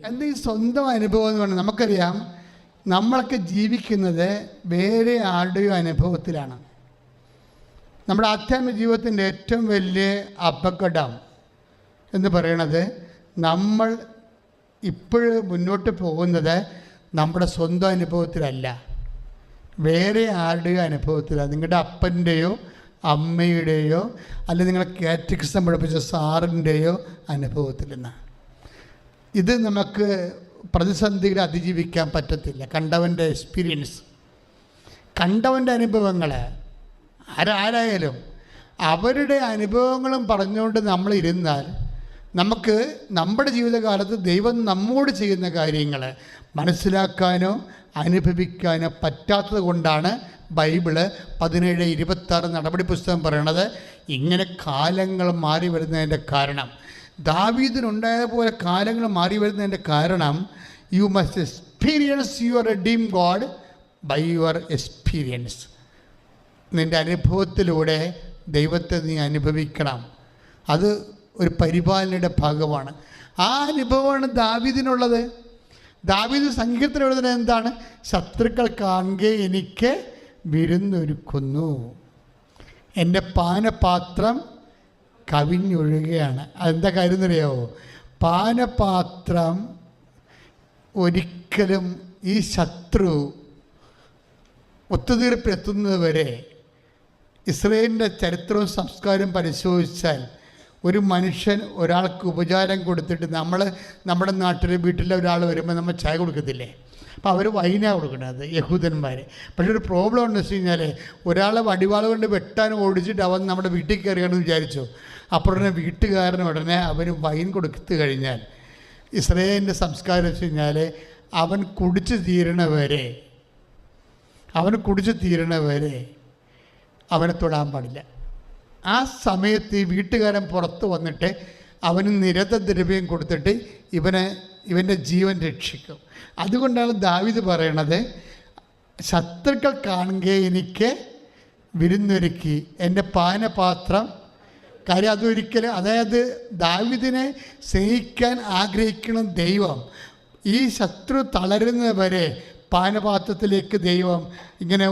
എന്താ ഈ സ്വന്തം അനുഭവം എന്ന് പറഞ്ഞാൽ നമുക്കറിയാം, നമ്മളൊക്കെ ജീവിക്കുന്നത് വേറെ ആരുടെയോ അനുഭവത്തിലാണ്. നമ്മുടെ ആധ്യാത്മിക ജീവിതത്തിൻ്റെ ഏറ്റവും വലിയ അപകടം എന്ന് പറയണത്, നമ്മൾ ഇപ്പോഴും മുന്നോട്ട് പോകുന്നത് നമ്മുടെ സ്വന്തം അനുഭവത്തിലല്ല, വേറെ ആരുടെയോ അനുഭവത്തിലാണ്. നിങ്ങളുടെ അപ്പൻ്റെയോ അമ്മയുടെയോ അല്ലെങ്കിൽ നിങ്ങളെ കാറ്റഗിസം പഠിപ്പിച്ച സാറിൻ്റെയോ അനുഭവത്തിൽ നിന്ന്. ഇത് നമുക്ക് പ്രതിസന്ധികൾ അതിജീവിക്കാൻ പറ്റത്തില്ല. കണ്ടവൻ്റെ എക്സ്പീരിയൻസ്, കണ്ടവൻ്റെ അനുഭവങ്ങൾ, ആരായാലും അവരുടെ അനുഭവങ്ങളും പറഞ്ഞുകൊണ്ട് നമ്മൾ ഇരുന്നാൽ നമുക്ക് നമ്മുടെ ജീവിതകാലത്ത് ദൈവം നമ്മോട് ചെയ്യുന്ന കാര്യങ്ങൾ മനസ്സിലാക്കാനോ അനുഭവിക്കാനോ പറ്റാത്തത് കൊണ്ടാണ് ബൈബിള് 17:26 നടപടി പുസ്തകം പറയണത്. ഇങ്ങനെ കാലങ്ങൾ മാറി വരുന്നതിൻ്റെ കാരണം, ദാവീദിനുണ്ടായതുപോലെ കാലങ്ങൾ മാറി വരുന്നതിൻ്റെ കാരണം, you must experience your redeem God by your experience. നിൻ്റെ അനുഭവത്തിലൂടെ ദൈവത്തെ നീ അനുഭവിക്കണം. അത് ഒരു പരിപാലനയുടെ ഭാഗമാണ്. ആ അനുഭവമാണ് ദാവീദിനുള്ളത്. ദാവീദ് സംഗീതത്തിൽ എഴുതുന്നത് എന്താണ്? ശത്രുക്കൾ കാണുകെ എനിക്ക് വിരുന്നൊരുക്കുന്നു, എൻ്റെ പാനപാത്രം കവിഞ്ഞൊഴുകയാണ്. അതെന്താ കാര്യം എന്നറിയാമോ? പാനപാത്രം ഒരിക്കലും ഈ ശത്രു ഒത്തുതീർപ്പിലെത്തുന്നത് വരെ, ഇസ്രായേലിൻ്റെ ചരിത്രവും സംസ്കാരവും പരിശോധിച്ചാൽ, ഒരു മനുഷ്യൻ ഒരാൾക്ക് ഉപചാരം കൊടുത്തിട്ട്, നമ്മുടെ നാട്ടിലെ വീട്ടിലെ ഒരാൾ വരുമ്പോൾ നമ്മൾ ചായ കൊടുക്കത്തില്ലേ? അപ്പോൾ അവർ വൈനാണ് കൊടുക്കുന്നത്, യഹൂദന്മാർ. പക്ഷേ ഒരു പ്രോബ്ലം ഉണ്ടെന്ന് വെച്ച് കഴിഞ്ഞാൽ, ഒരാളെ വടിവാൾ കൊണ്ട് വെട്ടാൻ ഓടിച്ചിട്ട് അവൻ നമ്മുടെ വീട്ടിൽ കയറുകയാണെന്ന് വിചാരിച്ചു, അപ്പോൾ ഉടനെ വീട്ടുകാരന് ഉടനെ അവന് വൈൻ കൊടുത്തു കഴിഞ്ഞാൽ, ഇസ്രായേലിൻ്റെ സംസ്കാരം വെച്ച് കഴിഞ്ഞാൽ അവൻ കുടിച്ച് തീരണവരെ അവനെ തൊടാൻ പാടില്ല. ആ സമയത്ത് ഈ വീട്ടുകാരൻ പുറത്ത് വന്നിട്ട് അവന് നിരതദ്രവ്യം കൊടുത്തിട്ട് ഇവൻ്റെ ജീവൻ രക്ഷിക്കും. അതുകൊണ്ടാണ് ദാവീദ് പറയണത്, ശത്രുക്കൾ കാണുകെ എനിക്ക് വിരുന്നൊരുക്കി എൻ്റെ പാനപാത്രം. കാര്യം അതൊരിക്കലും, അതായത് ദാവീദിനെ സ്നേഹിക്കാൻ ആഗ്രഹിക്കുന്ന ദൈവം ഈ ശത്രു തളരുന്നവരെ പാനപാത്രത്തിലേക്ക് ദൈവം ഇങ്ങനെ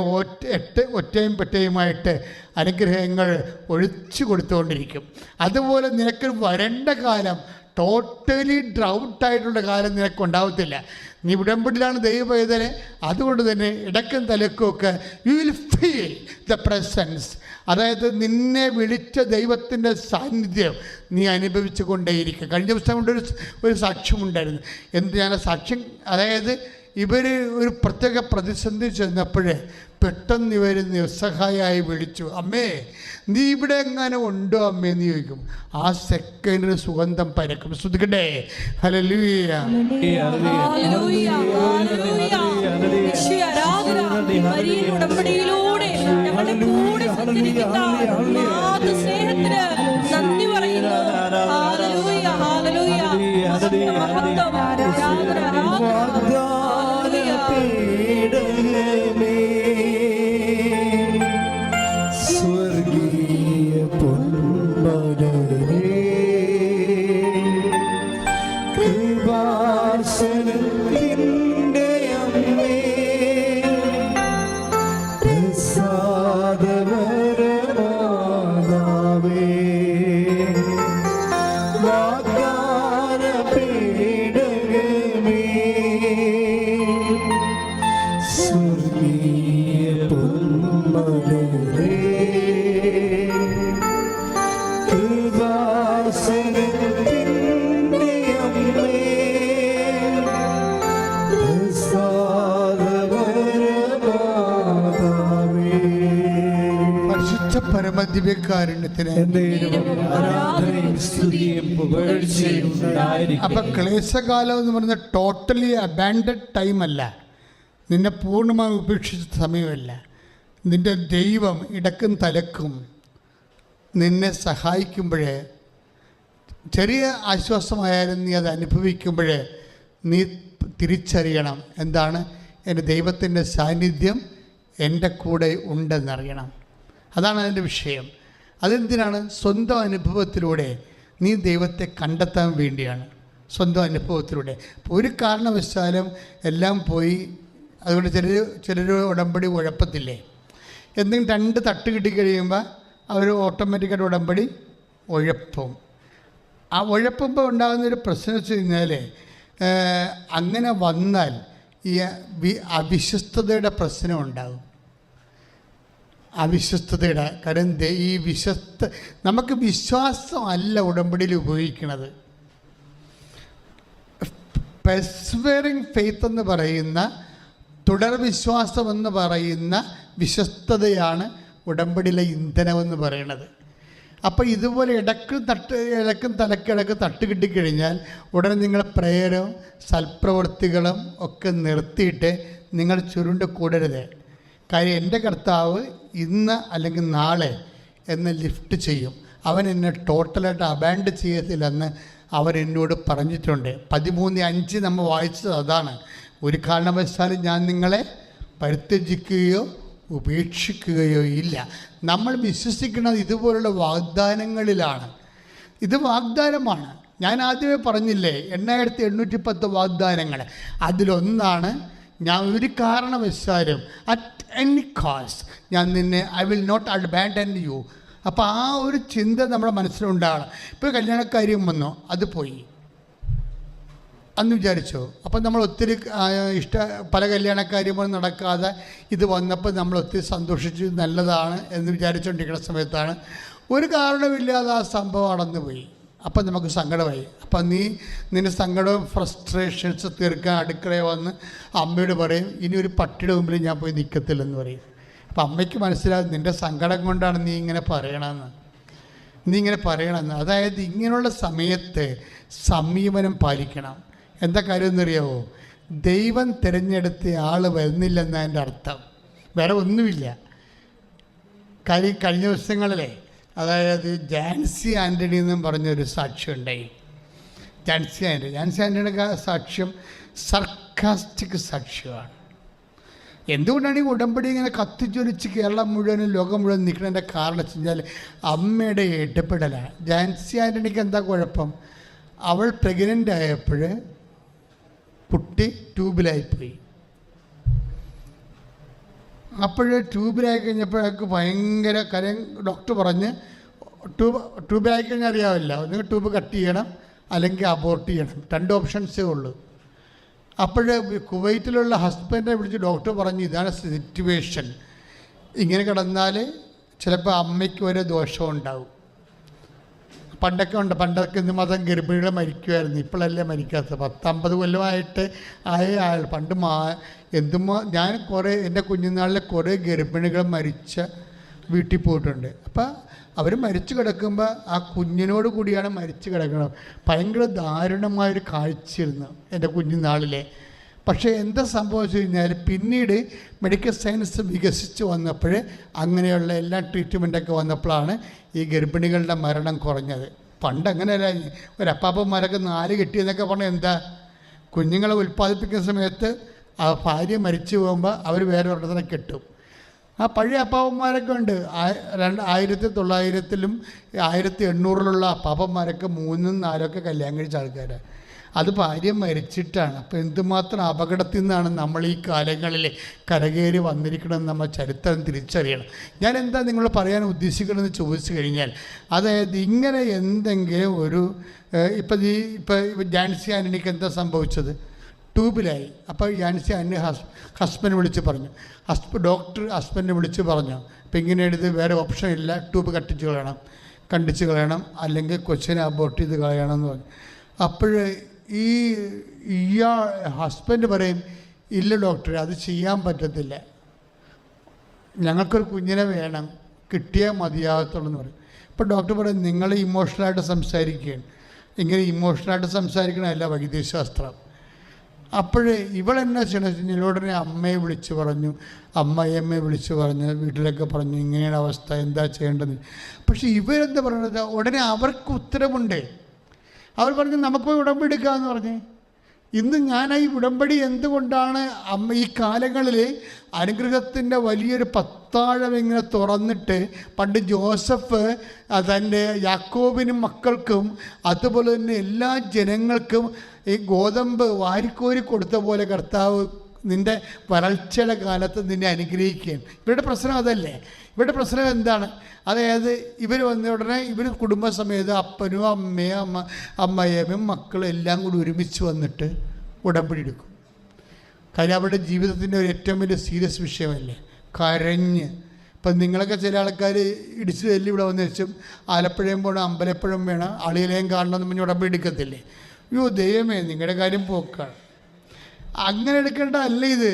ഒറ്റയും പെട്ടയുമായിട്ട് അനുഗ്രഹങ്ങൾ ഒഴിച്ചു കൊടുത്തുകൊണ്ടിരിക്കും. അതുപോലെ നിനക്ക് വരേണ്ട കാലം, ടോട്ടലി ഡ്രൗട്ടായിട്ടുള്ള കാലം നിനക്കുണ്ടാവത്തില്ല. നീ ഉടമ്പടിയിലാണ് ദൈവവേദന. അതുകൊണ്ട് തന്നെ ഇടക്കും തലക്കുമൊക്കെ you will feel the presence. അതായത് നിന്നെ വിളിച്ച ദൈവത്തിൻ്റെ സാന്നിധ്യം നീ അനുഭവിച്ചു കൊണ്ടേയിരിക്കും. കഴിഞ്ഞ ദിവസം കൊണ്ട് ഒരു സാക്ഷ്യമുണ്ടായിരുന്നു. ഞാൻ സാക്ഷ്യം, അതായത് ഇവർ ഒരു പ്രത്യേക പ്രതിസന്ധി ചെന്നപ്പോഴേ പെട്ടെന്ന് ഇവർ നിസ്സഹായമായി വിളിച്ചു, അമ്മേ നീ ഇവിടെ എങ്ങനെ ഉണ്ടോ അമ്മേ എന്ന് ചോദിക്കും. ആ സെക്കൻഡിന് സുഗന്ധം പരക്കും. ശ്രദ്ധിക്കട്ടെ, ഹല്ലേലൂയ. സ്വർഗീയ പൊന്മലരേ, കൃപാസനത്തിൻ്റെ അമ്മേ, പ്രസാദപരമാതാവേ, വാഗ്ദാന പേടകമേ, സ്വർഗീയ പൊന്മലരേ, കൃപാസനത്തിൻ്റെ അമ്മേ, പ്രസാദപരമാതാവേ. പരിശുദ്ധ പരമദിവ്യകാരുണ്യത്തിന് ആരാധനയും സ്തുതിയും പുകഴ്ചയും ഉണ്ടായിരിക്കട്ടെ. അപ്പം ക്ലേശകാലം എന്ന് പറയുന്നത് ടോട്ടലി അബാൻഡഡ് ടൈമല്ല, നിന്നെ പൂർണ്ണമായി ഉപേക്ഷിച്ച സമയമല്ല. നിൻ്റെ ദൈവം ഇടക്കും തലക്കും നിന്നെ സഹായിക്കുമ്പോഴേ, ചെറിയ ആശ്വാസമായാലും നീ അത് അനുഭവിക്കുമ്പോഴേ നീ തിരിച്ചറിയണം, എന്താണ് എൻ്റെ ദൈവത്തിൻ്റെ സാന്നിധ്യം എൻ്റെ കൂടെ ഉണ്ടെന്നറിയണം. അതാണ് അതിൻ്റെ വിഷയം. അതെന്തിനാണ്? സ്വന്തം അനുഭവത്തിലൂടെ നീ ദൈവത്തെ കണ്ടെത്താൻ വേണ്ടിയാണ്. സ്വന്തം അനുഭവത്തിലൂടെ. അപ്പോൾ ഒരു കാരണവശാലും എല്ലാം പോയി. അതുകൊണ്ട് ചിലർ ഉടമ്പടി ഉഴപ്പത്തില്ലേ, എന്തെങ്കിലും 2 തട്ട് കിട്ടിക്കഴിയുമ്പോൾ അവർ ഓട്ടോമാറ്റിക്കായിട്ട് ഉടമ്പടി ഉഴപ്പും. ആ ഉഴപ്പുമ്പോൾ ഉണ്ടാകുന്നൊരു പ്രശ്നം വെച്ച് കഴിഞ്ഞാൽ, അങ്ങനെ വന്നാൽ ഈ അവിശ്വസ്തതയുടെ പ്രശ്നം ഉണ്ടാകും. അവിശ്വസ്തതയുടെ കാര്യം ഈ നമുക്ക് വിശ്വാസമല്ല ഉടമ്പടിയിൽ ഉപയോഗിക്കുന്നത്. പെർസ്വേറിങ് ഫെയ്ത്ത് എന്ന് പറയുന്ന, തുടർ വിശ്വാസമെന്ന് പറയുന്ന വിശ്വസ്തതയാണ് ഉടമ്പടിയിലെ ഇന്ധനമെന്ന് പറയുന്നത്. അപ്പോൾ ഇതുപോലെ ഇടക്കും തലക്കിടക്ക് തട്ട് കിട്ടിക്കഴിഞ്ഞാൽ ഉടനെ നിങ്ങൾ പ്രേയറും സൽപ്രവൃത്തികളും ഒക്കെ നിർത്തിയിട്ട് നിങ്ങൾ ചുരുണ്ട് കൂടരുത്. കാര്യം എൻ്റെ കർത്താവ് ഇന്ന് അല്ലെങ്കിൽ നാളെ എന്നെ ലിഫ്റ്റ് ചെയ്യും, അവൻ എന്നെ ടോട്ടലായിട്ട് അബാൻഡ് ചെയ്യത്തില്ലെന്ന് അവരെന്നോട് പറഞ്ഞിട്ടുണ്ട്. 13:5 നമ്മൾ വായിച്ചത് അതാണ്. ഒരു കാരണവശാലും ഞാൻ നിങ്ങളെ പരിത്യജിക്കുകയോ ഉപേക്ഷിക്കുകയോ ഇല്ല. നമ്മൾ വിശ്വസിക്കുന്നത് ഇതുപോലുള്ള വാഗ്ദാനങ്ങളിലാണ്. ഇത് വാഗ്ദാനമാണ്. ഞാൻ ആദ്യമേ പറഞ്ഞില്ലേ 8810 വാഗ്ദാനങ്ങൾ. അതിലൊന്നാണ് ഞാൻ ഒരു കാരണവശാലും അറ്റ് എനി കോസ്റ്റ് ഞാൻ നിന്നെ I will not abandon you. അപ്പോൾ ആ ഒരു ചിന്ത നമ്മുടെ മനസ്സിലുണ്ടാകണം. ഇപ്പോൾ കല്യാണക്കാര്യം വന്നോ, അത് പോയി അന്ന് വിചാരിച്ചോ. അപ്പം നമ്മൾ ഒത്തിരി പല കല്യാണക്കാര്യങ്ങളും നടക്കാതെ ഇത് വന്നപ്പോൾ നമ്മൾ ഒത്തിരി സന്തോഷിച്ചു, നല്ലതാണ് എന്ന് വിചാരിച്ചുകൊണ്ടിരിക്കുന്ന സമയത്താണ് ഒരു കാരണമില്ലാതെ ആ സംഭവം നടന്നുപോയി. അപ്പം നമുക്ക് സങ്കടമായി. അപ്പം നിന്റെ സങ്കടവും ഫ്രസ്ട്രേഷൻസ് തീർക്കാൻ അടുക്കളയിൽ വന്ന് അമ്മയോട് പറയും, ഇനി ഒരു പട്ടിയുടെ മുമ്പിൽ ഞാൻ പോയി നിൽക്കത്തില്ലെന്ന് പറയും. അപ്പം അമ്മയ്ക്ക് മനസ്സിലാകും നിൻ്റെ സങ്കടം കൊണ്ടാണ് നീ ഇങ്ങനെ പറയണമെന്ന്. അതായത് ഇങ്ങനെയുള്ള സമയത്ത് സംയമനം പാലിക്കണം. എന്താ കാര്യം എന്നറിയാവോ? ദൈവം തിരഞ്ഞെടുത്ത ആൾ വരുന്നില്ലെന്നതിൻ്റെ അർത്ഥം വേറെ ഒന്നുമില്ല. കഴിഞ്ഞ ദിവസങ്ങളിലെ അതായത് ജാൻസി ആൻ്റണി എന്നും പറഞ്ഞൊരു സാക്ഷ്യം ഉണ്ടായി. ജാൻസി ആൻ്റണിയുടെ സാക്ഷ്യം സർക്കാസ്റ്റിക് സാക്ഷ്യമാണ്. എന്തുകൊണ്ടാണ് ഈ ഉടമ്പടി ഇങ്ങനെ കത്തിച്ചൊലിച്ച് കേരളം മുഴുവനും ലോകം മുഴുവൻ നിൽക്കുന്നതിൻ്റെ കാരണം വെച്ച് കഴിഞ്ഞാൽ അമ്മയുടെ ഇടപെടലാണ്. ജാൻസി ആൻ്റണിക്ക് എന്താ കുഴപ്പം? അവൾ പ്രഗ്നൻ്റ് ആയപ്പോൾ കുട്ടി ട്യൂബിലായിപ്പോയി. ട്യൂബിലായി കഴിഞ്ഞപ്പോഴേക്ക് ഭയങ്കര കാര്യം. ഡോക്ടർ പറഞ്ഞ് ട്യൂബിലായി കഴിഞ്ഞാൽ അറിയാമല്ലോ, നിങ്ങൾ ട്യൂബ് കട്ട് ചെയ്യണം അല്ലെങ്കിൽ അബോർട്ട് ചെയ്യണം, 2 ഓപ്ഷൻസേ ഉള്ളൂ. കുവൈറ്റിലുള്ള ഹസ്ബൻഡിനെ വിളിച്ച് ഡോക്ടർ പറഞ്ഞു, ഇതാണ് സിറ്റുവേഷൻ, ഇങ്ങനെ കിടന്നാൽ ചിലപ്പോൾ അമ്മയ്ക്ക് ഒരു ദോഷമുണ്ടാവും. പണ്ടൊക്കെ ഇന്ന് മതം ഗർഭിണികൾ മരിക്കുമായിരുന്നു, ഇപ്പോഴല്ലേ മരിക്കാത്തത്. 10-50 കൊല്ലമായിട്ട് ആയ പണ്ട് ഞാൻ എൻ്റെ കുഞ്ഞുനാളിൽ കുറേ ഗർഭിണികൾ മരിച്ച വീട്ടിൽ പോയിട്ടുണ്ട്. അപ്പോൾ അവർ മരിച്ചു കിടക്കുമ്പോൾ ആ കുഞ്ഞിനോട് കൂടിയാണ് മരിച്ചു കിടക്കുന്നത്. ഭയങ്കര ദാരുണമായൊരു കാഴ്ചയായിരുന്നു എൻ്റെ കുഞ്ഞുനാളിലെ. പക്ഷേ എന്താ സംഭവിച്ചു കഴിഞ്ഞാൽ പിന്നീട് മെഡിക്കൽ സയൻസ് വികസിച്ച് വന്നപ്പോൾ അങ്ങനെയുള്ള എല്ലാ ട്രീറ്റ്മെൻറ്റൊക്കെ വന്നപ്പോഴാണ് ഈ ഗർഭിണികളുടെ മരണം കുറഞ്ഞത്. പണ്ട് അങ്ങനെയല്ല, ഒരു അപ്പാപ്പന്മാരൊക്കെ 4 കെട്ടിയെന്നൊക്കെ പറഞ്ഞാൽ എന്താ, കുഞ്ഞുങ്ങളെ ഉൽപ്പാദിപ്പിക്കുന്ന സമയത്ത് ആ ഭാര്യ മരിച്ചു പോകുമ്പോൾ അവർ വേറെ ഒരെണ്ണത്തിനെ കെട്ടും. ആ പഴയ അപ്പാപ്പന്മാരൊക്കെ ഉണ്ട്. 1900-ലും 1800-ലുള്ള അപ്പാപ്പന്മാരൊക്കെ 3-4 കല്യാണം കഴിച്ച ആൾക്കാരാണ്. അത് ഭാര്യ മരിച്ചിട്ടാണ്. അപ്പോൾ എന്തുമാത്രം അപകടത്തിൽ നിന്നാണ് നമ്മൾ ഈ കാലങ്ങളിൽ കരകയറി വന്നിരിക്കണമെന്ന് നമ്മൾ ചരിത്രം തിരിച്ചറിയണം. ഞാൻ എന്താ നിങ്ങൾ പറയാൻ ഉദ്ദേശിക്കണമെന്ന് ചോദിച്ചു കഴിഞ്ഞാൽ, അതായത് ഇങ്ങനെ എന്തെങ്കിലും ഒരു ഇപ്പോൾ ജാൻസി ആൻ്റണിക്ക് എന്താ സംഭവിച്ചത്? ട്യൂബിലായി. അപ്പോൾ ജാൻസി ആൻ്റണി ഹസ്ബൻഡ് വിളിച്ച് പറഞ്ഞു, ഡോക്ടർ ഹസ്ബൻഡിനെ വിളിച്ച് പറഞ്ഞു, അപ്പോൾ ഇങ്ങനെ എടുത്ത് വേറെ ഓപ്ഷൻ ഇല്ല, ട്യൂബ് കണ്ടിച്ച് കളയണം അല്ലെങ്കിൽ കൊച്ചിനെ അബോർട്ട് ചെയ്ത് കളയണം എന്ന് പറഞ്ഞു. അപ്പോൾ ഹസ്ബൻഡ് പറയും, ഇല്ല ഡോക്ടർ, അത് ചെയ്യാൻ പറ്റത്തില്ല, ഞങ്ങൾക്കൊരു കുഞ്ഞിനെ വേണം, കിട്ടിയാൽ മതിയാകത്തുള്ളൂ എന്ന് പറയും. അപ്പോൾ ഡോക്ടർ പറയും, നിങ്ങൾ ഇമോഷണലായിട്ട് സംസാരിക്കുകയാണ്. ഇങ്ങനെ ഇമോഷണലായിട്ട് സംസാരിക്കണമല്ല വൈദ്യശാസ്ത്രം. ഇവളെന്നാ ചെയ്യണം, ഉടനെ അമ്മയെ വിളിച്ച് പറഞ്ഞു, അമ്മയമ്മയെ വിളിച്ച് പറഞ്ഞു, വീട്ടിലൊക്കെ പറഞ്ഞു ഇങ്ങനെയാണ് അവസ്ഥ, എന്താ ചെയ്യേണ്ടത്. പക്ഷേ ഇവരെന്താ പറയുന്നത്, ഉടനെ അവർക്ക് ഉത്തരവുണ്ട്. അവർ പറഞ്ഞു നമുക്ക് പോയി ഉടമ്പെടുക്കാമെന്ന് പറഞ്ഞ്. ഇന്ന് ഞാൻ ഈ ഉടമ്പടി എന്തുകൊണ്ടാണ് അമ്മ ഈ കാലങ്ങളിൽ അനുഗ്രഹത്തിൻ്റെ വലിയൊരു പത്താഴം ഇങ്ങനെ തുറന്നിട്ട്, പണ്ട് ജോസഫ് തൻ്റെ യാക്കോബിനും മക്കൾക്കും അതുപോലെ തന്നെ എല്ലാ ജനങ്ങൾക്കും ഈ ഗോതമ്പ് വാരിക്കോരി കൊടുത്ത പോലെ കർത്താവ് നിൻ്റെ വരൾച്ചയുടെ കാലത്ത് നിന്നെ അനുഗ്രഹിക്കുകയാണ്. ഇവരുടെ പ്രശ്നം അതല്ലേ? ഇവരുടെ പ്രശ്നം എന്താണ്? അതായത് ഇവർ വന്ന ഉടനെ ഇവർ കുടുംബസമേതം അപ്പനും അമ്മയും അമ്മയമ്മയും മക്കളും എല്ലാം കൂടി ഒരുമിച്ച് വന്നിട്ട് ഉടമ്പടി എടുക്കും. കാര്യം അവരുടെ ജീവിതത്തിൻ്റെ ഒരു ഏറ്റവും വലിയ സീരിയസ് വിഷയമല്ലേ, കരഞ്ഞ്. ഇപ്പം നിങ്ങളൊക്കെ ചില ആൾക്കാർ ഇടിച്ചു തല്ലി ഇവിടെ വന്ന് വെച്ചും ആലപ്പുഴയും പോകണം, അമ്പലപ്പുഴം വേണം, അളിയിലേയും കാണണമെന്ന് പറഞ്ഞ് ഉടമ്പടി എടുക്കത്തില്ലേ? അയ്യോ ദൈവമേ, നിങ്ങളുടെ കാര്യം പോക്കാണ്. അങ്ങനെ എടുക്കേണ്ടതല്ല ഇത്,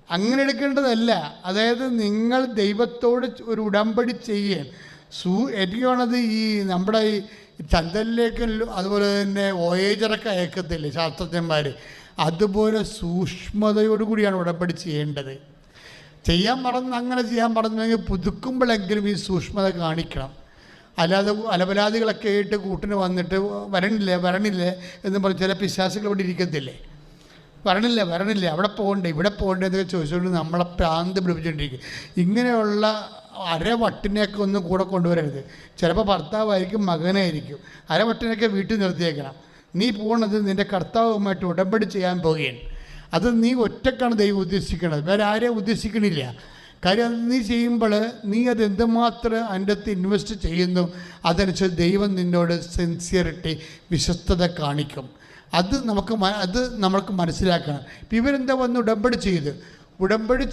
അങ്ങനെ എടുക്കേണ്ടതല്ല. അതായത് നിങ്ങൾ ദൈവത്തോട് ഒരു ഉടമ്പടി ചെയ്യാൻ എനിക്ക് വേണത് ഈ നമ്മുടെ ഈ ചന്തലിലേക്ക് അതുപോലെ തന്നെ വോയേജറൊക്കെ അയക്കത്തില്ലേ ശാസ്ത്രജ്ഞന്മാർ, അതുപോലെ സൂക്ഷ്മതയോടുകൂടിയാണ് ഉടമ്പടി ചെയ്യേണ്ടത്. ചെയ്യാൻ മറന്ന് അങ്ങനെ ചെയ്യാൻ മറന്നെങ്കിൽ പുതുക്കുമ്പോഴെങ്കിലും ഈ സൂക്ഷ്മത കാണിക്കണം. അല്ലാതെ അലപരാധികളൊക്കെ ആയിട്ട് കൂട്ടിന് വന്നിട്ട് വരണില്ലേ എന്ന് പറഞ്ഞ് ചില പിശാസുകൾ ഇവിടെ ഇരിക്കത്തില്ലേ, വരണില്ല അവിടെ പോകണ്ടേ ഇവിടെ പോകണ്ടേ എന്നൊക്കെ ചോദിച്ചുകൊണ്ട് നമ്മളെ പ്രാന്ത് പിടിപ്പിച്ചുകൊണ്ടിരിക്കും. ഇങ്ങനെയുള്ള അരവട്ടിനെയൊക്കെ ഒന്നും കൂടെ കൊണ്ടുവരരുത്. ചിലപ്പോൾ ഭർത്താവായിരിക്കും, മകനായിരിക്കും. അരവട്ടിനെയൊക്കെ വീട്ടിൽ നിർത്തിയേക്കണം. നീ പോകണത് നിൻ്റെ കർത്താവുമായിട്ട് ഉടമ്പടി ചെയ്യാൻ പോവുകയാണ്. അത് നീ ഒറ്റക്കാണ് ദൈവം ഉദ്ദേശിക്കുന്നത്, വേറെ ആരെയും ഉദ്ദേശിക്കണില്ല. കാര്യം അത് നീ ചെയ്യുമ്പോൾ നീ അത് എന്തുമാത്രം അതിൻ്റെ അകത്ത് ഇൻവെസ്റ്റ് ചെയ്യുന്നു അതനുസരിച്ച് ദൈവം നിന്നോട് സിൻസിയറിറ്റി, വിശ്വസ്തത കാണിക്കും. അത് നമ്മൾക്ക് മനസ്സിലാക്കണം. ഇപ്പം ഇവരെന്താ വന്ന് ഉടമ്പടി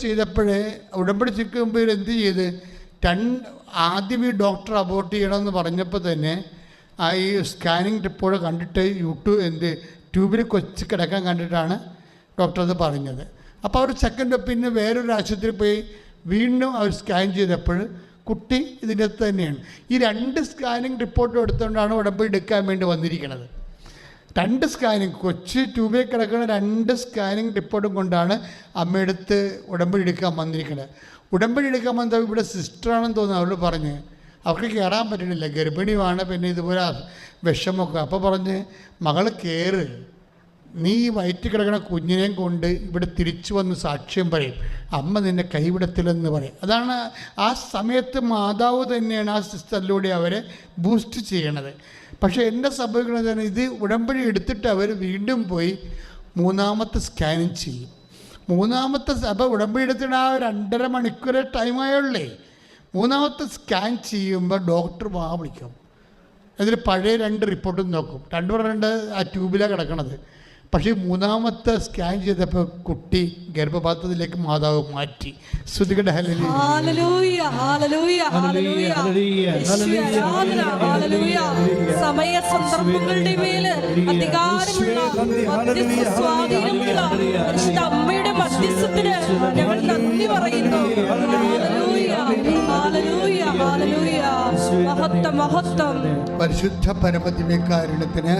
ചെയ്തപ്പോഴേ ഉടമ്പടി ചെയ്യുമ്പോൾ ഇവരെന്ത് ചെയ്ത് ആദ്യം ഈ ഡോക്ടർ അബോർട്ട് ചെയ്യണമെന്ന് പറഞ്ഞപ്പോൾ തന്നെ ഈ സ്കാനിങ് റിപ്പോർട്ട് കണ്ടിട്ട് ട്യൂബിൽ കൊച്ചു കിടക്കാൻ കണ്ടിട്ടാണ് ഡോക്ടർ അത് പറഞ്ഞത്. അപ്പോൾ അവർ സെക്കൻഡ് പിന്നെ വേറൊരു ആശുപത്രിയിൽ പോയി വീണ്ടും അവർ സ്കാൻ ചെയ്തപ്പോൾ കുട്ടി ഇതിൻ്റെ അകത്ത് തന്നെയാണ്. ഈ 2 സ്കാനിങ് റിപ്പോർട്ടും എടുത്തുകൊണ്ടാണ് ഉടമ്പടി എടുക്കാൻ വേണ്ടി വന്നിരിക്കുന്നത്. 2 സ്കാനിങ്, കൊച്ചു ട്യൂബിൽ കിടക്കുന്ന 2 സ്കാനിങ് റിപ്പോർട്ടും കൊണ്ടാണ് അമ്മയെടുത്ത് ഉടമ്പടി എടുക്കാൻ വന്നിരിക്കുന്നത്. ഉടമ്പടി എടുക്കാൻ വന്നപ്പോൾ ഇവിടെ സിസ്റ്ററാണെന്ന് തോന്നുന്നു അവരോട് പറഞ്ഞ് അവർക്ക് കയറാൻ പറ്റണില്ല, ഗർഭിണിയാണ്, പിന്നെ ഇതുപോലെ വിഷമൊക്കെ. അപ്പോൾ പറഞ്ഞ് മകൾ കയറ്, നീ വയറ്റിൽ കിടക്കുന്ന കുഞ്ഞിനെയും കൊണ്ട് ഇവിടെ തിരിച്ചു വന്ന് സാക്ഷ്യം പറയും, അമ്മ നിന്നെ കൈവിടത്തില്ലെന്ന് പറയും. അതാണ് ആ സമയത്ത് മാതാവ് തന്നെയാണ് ആ സിസ്റ്ററിലൂടെ അവരെ ബൂസ്റ്റ് ചെയ്യണത്. പക്ഷേ എന്താ സംഭവിക്കുന്നത് തന്നെ, ഇത് ഉടമ്പടി എടുത്തിട്ട് അവർ വീണ്ടും പോയി 3ാമത്തെ സ്കാനിങ് ചെയ്യും. 3ാമത്തെ അപ്പോൾ ഉടമ്പടി എടുത്തിട്ട് ആ 2.5 മണിക്കൂർ ടൈമായുള്ളേ. 3ാമത്തെ സ്കാൻ ചെയ്യുമ്പോൾ ഡോക്ടർ വിളിക്കും. എന്നിട്ട് പഴയ 2 റിപ്പോർട്ടും നോക്കും. 2 ആ ട്യൂബിലാണ് കിടക്കണത്. പക്ഷേ 3ാമത്തെ സ്കാൻ ചെയ്തപ്പോൾ കുട്ടി ഗർഭപാത്രത്തിലേക്ക് മാതാവ് മാറ്റി. ശ്രുതികട സമയ സന്ദർഭങ്ങളുടെ മേൽ അധികാരമുള്ള സ്വാധീനമുള്ള അമ്മയുടെ മധ്യസ്ഥത്തിന് ഞങ്ങൾ നന്ദി പറയുന്നു. മഹത്വം പരിശുദ്ധ പരമദിവ്യകാരുണ്യത്തിന്,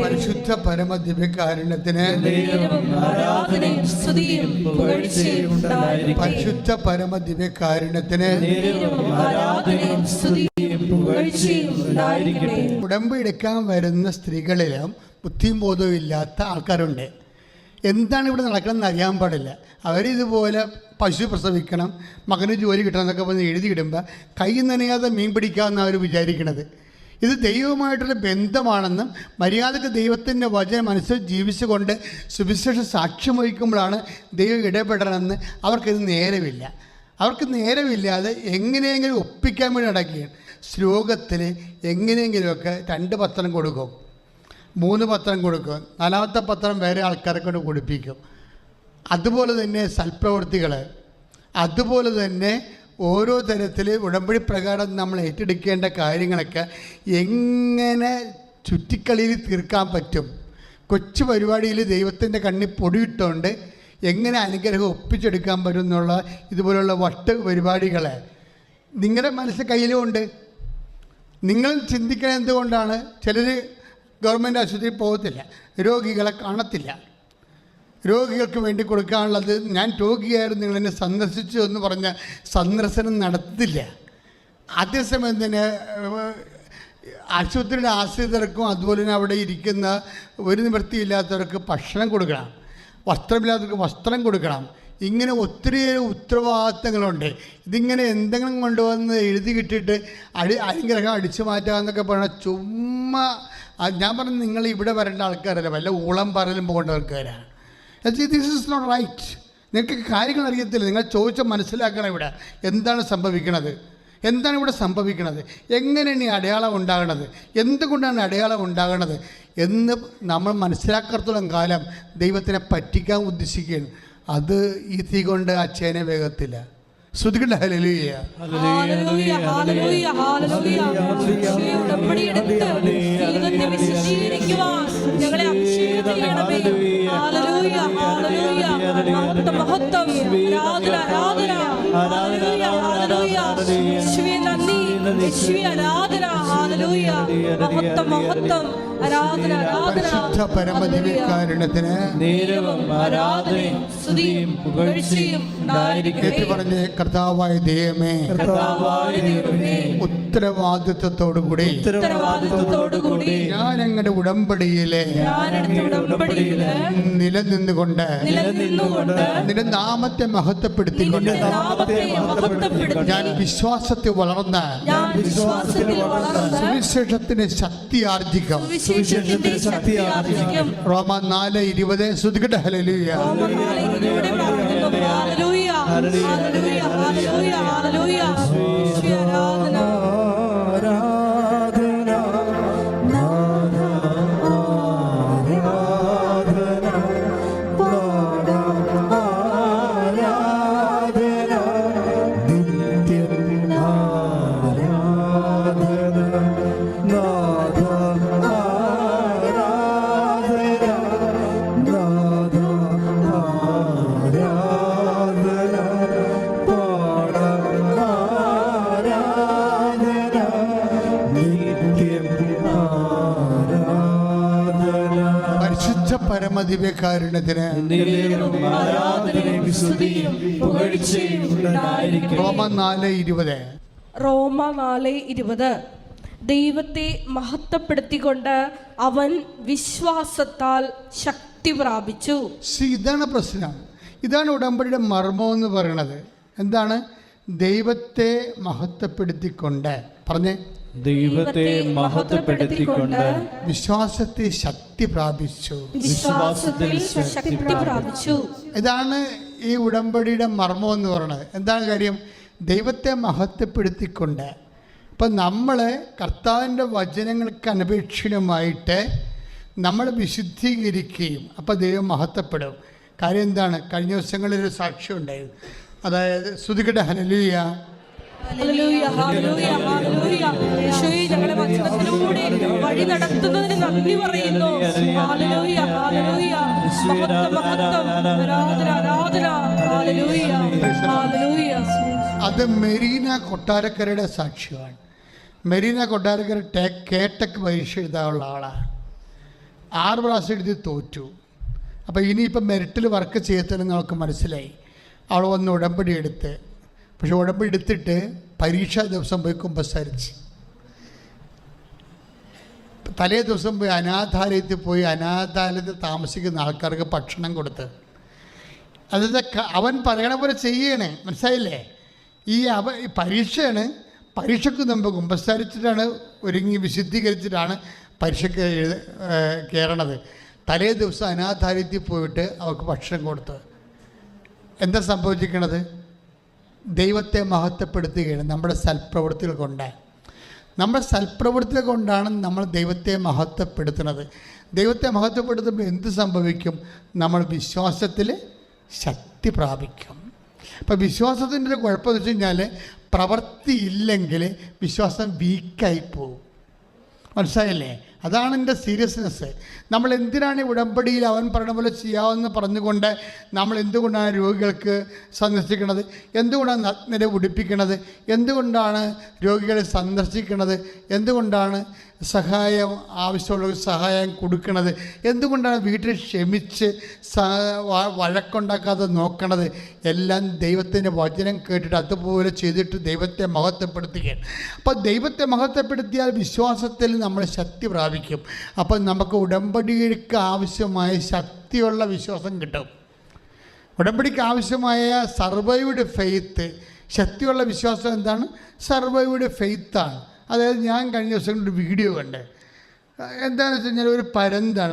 പരിശുദ്ധ പരമദിവ്യകാരുണ്യത്തിന്, പരിശുദ്ധ പരമദിവ്യകാരുണ്യത്തിന്. ഉടമ്പടി എടുക്കാൻ വരുന്ന സ്ത്രീകളിലും ബുദ്ധിയും ബോധവും ഇല്ലാത്ത ആൾക്കാരുണ്ട്. എന്താണ് ഇവിടെ നടക്കണമെന്ന് അറിയാൻ പാടില്ല. അവരിതുപോലെ പശു പ്രസവിക്കണം, മകന് ജോലി കിട്ടണം എന്നൊക്കെ പറഞ്ഞ് എഴുതിയിടുമ്പോൾ കൈ നനയാതെ മീൻ പിടിക്കാമെന്ന് അവർ വിചാരിക്കണത്. ഇത് ദൈവവുമായിട്ടുള്ള ബന്ധമാണെന്നും മര്യാദക്ക് ദൈവത്തിൻ്റെ വചനം അനുസരിച്ച് ജീവിച്ചുകൊണ്ട് സുവിശേഷ സാക്ഷ്യം വഹിക്കുമ്പോഴാണ് ദൈവം ഇടപെടണമെന്ന് അവർക്കിത് നേരമില്ല. അവർക്ക് നേരമില്ലാതെ എങ്ങനെയെങ്കിലും ഒപ്പിക്കാൻ വേണ്ടി നടക്കുകയാണ്. ശ്ലോകത്തിൽ എങ്ങനെയെങ്കിലുമൊക്കെ 2 പത്രം കൊടുക്കും, 3 പത്രം കൊടുക്കും, 4ാമത്തെ പത്രം വേറെ ആൾക്കാരെ കൊണ്ട് കൊടുപ്പിക്കും. അതുപോലെ തന്നെ സൽപ്രവൃത്തികൾ, അതുപോലെ തന്നെ ഓരോ തരത്തിൽ ഉടമ്പടി പ്രകാരം നമ്മൾ ഏറ്റെടുക്കേണ്ട കാര്യങ്ങളൊക്കെ എങ്ങനെ ചുറ്റിക്കളിയിൽ തീർക്കാൻ പറ്റും, കൊച്ചു പരിപാടിയിൽ ദൈവത്തിൻ്റെ കണ്ണിൽ പൊടിയിട്ടുകൊണ്ട് എങ്ങനെ അനുഗ്രഹം ഒപ്പിച്ചെടുക്കാൻ പറ്റും എന്നുള്ള ഇതുപോലുള്ള വട്ട് പരിപാടികൾ നിങ്ങളുടെ മനസ്സിൽ കയ്യിലുമുണ്ട്. നിങ്ങൾ ചിന്തിക്കണ എന്തുകൊണ്ടാണ് ചിലർ ഗവൺമെൻറ് ആശുപത്രിയിൽ പോകത്തില്ല, രോഗികളെ കാണത്തില്ല, രോഗികൾക്ക് വേണ്ടി കൊടുക്കാനുള്ളത്. ഞാൻ രോഗിയായിരുന്നു, നിങ്ങൾ എന്നെ സന്ദർശിച്ചു എന്ന് പറഞ്ഞ സന്ദർശനം നടത്തില്ല. അതേസമയം തന്നെ ആശുപത്രിയുടെ ആശ്രിതർക്കും അതുപോലെ തന്നെ അവിടെ ഇരിക്കുന്ന ഒരു നിവൃത്തിയില്ലാത്തവർക്ക് ഭക്ഷണം കൊടുക്കണം, വസ്ത്രമില്ലാത്തവർക്ക് വസ്ത്രം കൊടുക്കണം. ഇങ്ങനെ ഒത്തിരിയേറെ ഉത്തരവാദിത്തങ്ങളുണ്ട്. ഇതിങ്ങനെ എന്തെങ്കിലും കൊണ്ടുവന്ന് എഴുതി കിട്ടിയിട്ട് അനുഗ്രഹം അടിച്ചു മാറ്റാമെന്നൊക്കെ പറഞ്ഞാൽ ചുമ്മാ. ഞാൻ പറഞ്ഞു, നിങ്ങൾ ഇവിടെ വരേണ്ട ആൾക്കാരല്ല, വല്ല ഊളം പറലും പോകേണ്ട ആൾക്കാരാണ്. This is not right. നിങ്ങൾക്ക് കാര്യങ്ങൾ അറിയത്തില്ല. നിങ്ങൾ ചോദിച്ചാൽ മനസ്സിലാക്കണം ഇവിടെ എന്താണ് സംഭവിക്കണത്, എന്താണ് ഇവിടെ സംഭവിക്കണത്, എങ്ങനെയാണ് ഈ അടയാളം ഉണ്ടാകണത്, എന്തുകൊണ്ടാണ് അടയാളം ഉണ്ടാകണത് എന്ന് നമ്മൾ മനസ്സിലാക്കാത്തോളം കാലം ദൈവത്തിനെ പറ്റിക്കാൻ ഉദ്ദേശിക്കുകയാണ്. അത് ഈ തീ കൊണ്ട് ആ ചേന വേഗത്തില്ല. ശ്രുതികണ്ട ഹല്ലേലൂയ. Hallelujah hallelujah hallelujah. യേശുവേ ഉടമ്പടിയെടുത്ത് ജീവിതത്തെ വിശുദ്ധീകരിക്കുവാൻ ഞങ്ങളെ അഭിഷേകം ചെയ്യണമേ. Hallelujah hallelujah. മഹത്വം മഹത്വം. ആരാധന ആരാധന. Hallelujah hallelujah. യേശുവേ നന്ദി. യേശുവേ ആരാധന. ഹല്ലേലൂയ. മഹത്വം മഹത്വം. ആരാധന ആരാധന. പരിശുദ്ധ പരമദിവ്യകാരുണ്യത്തിന് നേരവും ആരാധനയും സ്തുതിയും പുകഴ്ചയും ഉണ്ടായിരിക്കട്ടെ. പറഞ്ഞ് കർത്താവായ ദൈവമേ, ഉത്തരവാദിത്വത്തോടുകൂടി ഞാൻ ഞങ്ങളുടെ ഉടമ്പടിയിലെ നിലനിന്നുകൊണ്ട് നിന്റെ നാമത്തെ മഹത്വപ്പെടുത്തിക്കൊണ്ട് ഞാൻ വിശ്വാസത്തിൽ വളർന്ന് സുവിശേഷത്തിന് ശക്തി ആർജിക്കും. റോമ 4:20. ശ്രുതികട്ടെ ഹല്ലേലൂയ. പരമദിവ്യകാരുണ്യത്തിന് റോമ 4:20. റോമ 4:20. ദൈവത്തെ മഹത്വപ്പെടുത്തിക്കൊണ്ട് അവൻ വിശ്വാസത്താൽ ശക്തി പ്രാപിച്ചു. ഇതാണ് പ്രശ്നം. ഇതാണ് ഉടമ്പടിയുടെ മർമ്മം എന്ന് പറയുന്നത്. എന്താണ്? ദൈവത്തെ മഹത്വപ്പെടുത്തിക്കൊണ്ട് പറഞ്ഞേ, ദൈവത്തെ മഹത്വപ്പെടുത്തിക്കൊണ്ട് വിശ്വാസത്തിൽ ശക്തി പ്രാപിച്ചു. വിശ്വാസത്തിൽ ശക്തി പ്രാപിച്ചു. ഇതാണ് ഈ ഉടമ്പടിയുടെ മർമ്മം എന്ന് പറയുന്നത്. എന്താണ് കാര്യം? ദൈവത്തെ മഹത്വപ്പെടുത്തിക്കൊണ്ട്. ഇപ്പം നമ്മൾ കർത്താവിൻ്റെ വചനങ്ങൾക്ക് അനപേക്ഷിതമായിട്ട് നമ്മൾ വിശുദ്ധീകരിക്കുകയും അപ്പോൾ ദൈവം മഹത്വപ്പെടും. കാര്യം എന്താണ്? കഴിഞ്ഞ ദിവസങ്ങളിലൊരു സാക്ഷ്യം ഉണ്ടായിരുന്നു. അതായത് ശ്രുതികട്ടെ ഹല്ലേലൂയ. Hallelujah hallelujah hallelujah. യേശുവേ ഞങ്ങളെ വചനത്തിലൂടെ വഴി നടത്തുന്നതിന് നന്ദി പറയുന്നു. Hallelujah hallelujah. മഹത്വം മഹത്വം. ആരാധന ആരാധന. Hallelujah hallelujah. അത് മെരീന കൊട്ടാരക്കരയുടെ സാക്ഷ്യമാണ്. മെരീന കൊട്ടാരക്കര കേട്ടക്ക് പരീക്ഷ എഴുതാനുള്ള ആളാണ്. 6 പ്രാവശ്യം എഴുതി തോറ്റു. അപ്പോൾ ഇനിയിപ്പം മെറിറ്റിൽ വർക്ക് ചെയ്യത്തില്ലെന്ന് നമുക്ക് മനസ്സിലായി. അവൾ വന്ന് ഉടമ്പടി എടുത്ത്, പക്ഷെ ഉടമ്പടി എടുത്തിട്ട് പരീക്ഷാ ദിവസം പോയി കുമ്പസാരിച്ച്, തലേ ദിവസം പോയി അനാഥാലയത്തിൽ പോയി അനാഥാലയത്തിൽ താമസിക്കുന്ന ആൾക്കാർക്ക് ഭക്ഷണം കൊടുത്ത്, അതായത് അവൻ പറയണ പോലെ ചെയ്യണേ. മനസ്സിലായില്ലേ? ഈ പരീക്ഷയാണ്. പരീക്ഷയ്ക്ക് മുമ്പ് കുമ്പസാരിച്ചിട്ടാണ് ഒരുങ്ങി വിശുദ്ധീകരിച്ചിട്ടാണ് പരീക്ഷയ്ക്ക് കയറണത്. തലേ ദിവസം അനാഥാലയത്തിൽ പോയിട്ട് അവർക്ക് ഭക്ഷണം കൊടുത്ത് എന്താ സംഭവിച്ചിരിക്കണത്? ദൈവത്തെ മഹത്വപ്പെടുത്തുകയാണ് നമ്മുടെ സൽപ്രവൃത്തികൾ കൊണ്ട്. നമ്മുടെ സൽപ്രവൃത്തികൾ കൊണ്ടാണ് നമ്മൾ ദൈവത്തെ മഹത്വപ്പെടുത്തുന്നത്. ദൈവത്തെ മഹത്വപ്പെടുത്തുമ്പോൾ എന്ത് സംഭവിക്കും? നമ്മൾ വിശ്വാസത്തിൽ ശക്തി പ്രാപിക്കും. അപ്പോൾ വിശ്വാസത്തിൻ്റെ ഒരു കുഴപ്പമെന്ന് വെച്ച് കഴിഞ്ഞാൽ പ്രവൃത്തി ഇല്ലെങ്കിൽ വിശ്വാസം വീക്കായി പോകും. മനസ്സിലായില്ലേ? അതാണ് എൻ്റെ സീരിയസ്നെസ്. നമ്മൾ എന്തിനാണ് ഈ ഉടമ്പടിയിൽ അവൻ പറയുന്ന പോലെ ചെയ്യാമെന്ന് പറഞ്ഞുകൊണ്ട് നമ്മൾ എന്തുകൊണ്ടാണ് രോഗികൾക്ക് സന്ദർശിക്കുന്നത്, എന്തുകൊണ്ടാണ് നഗ്നരെ ഉടുപ്പിക്കുന്നത്, എന്തുകൊണ്ടാണ് രോഗികളെ സന്ദർശിക്കുന്നത്, എന്തുകൊണ്ടാണ് സഹായം ആവശ്യമുള്ളവർക്ക് സഹായം കൊടുക്കുന്നത്, എന്തുകൊണ്ടാണ് വീട്ടിൽ ക്ഷമിച്ച് വഴക്കുണ്ടാക്കാതെ നോക്കണത്? എല്ലാം ദൈവത്തിൻ്റെ വചനം കേട്ടിട്ട് അതുപോലെ ചെയ്തിട്ട് ദൈവത്തെ മഹത്വപ്പെടുത്തുകയാണ്. അപ്പോൾ ദൈവത്തെ മഹത്വപ്പെടുത്തിയാൽ വിശ്വാസത്തിൽ നമ്മൾ ശക്തി പ്രാപിക്കും. അപ്പം നമുക്ക് ഉടമ്പടിക്ക് ആവശ്യമായ ശക്തിയുള്ള വിശ്വാസം കിട്ടും. ഉടമ്പടിക്ക് ആവശ്യമായ സർവൈവ്ഡ് ഫെയ്ത്ത്, ശക്തിയുള്ള വിശ്വാസം എന്താണ്? സർവൈവ്ഡ് ഫെയ്ത്താണ്. അതായത് ഞാൻ കഴിഞ്ഞ ദിവസം ഒരു വീഡിയോ കണ്ടേ. എന്താണെന്ന് വെച്ച് കഴിഞ്ഞാൽ ഒരു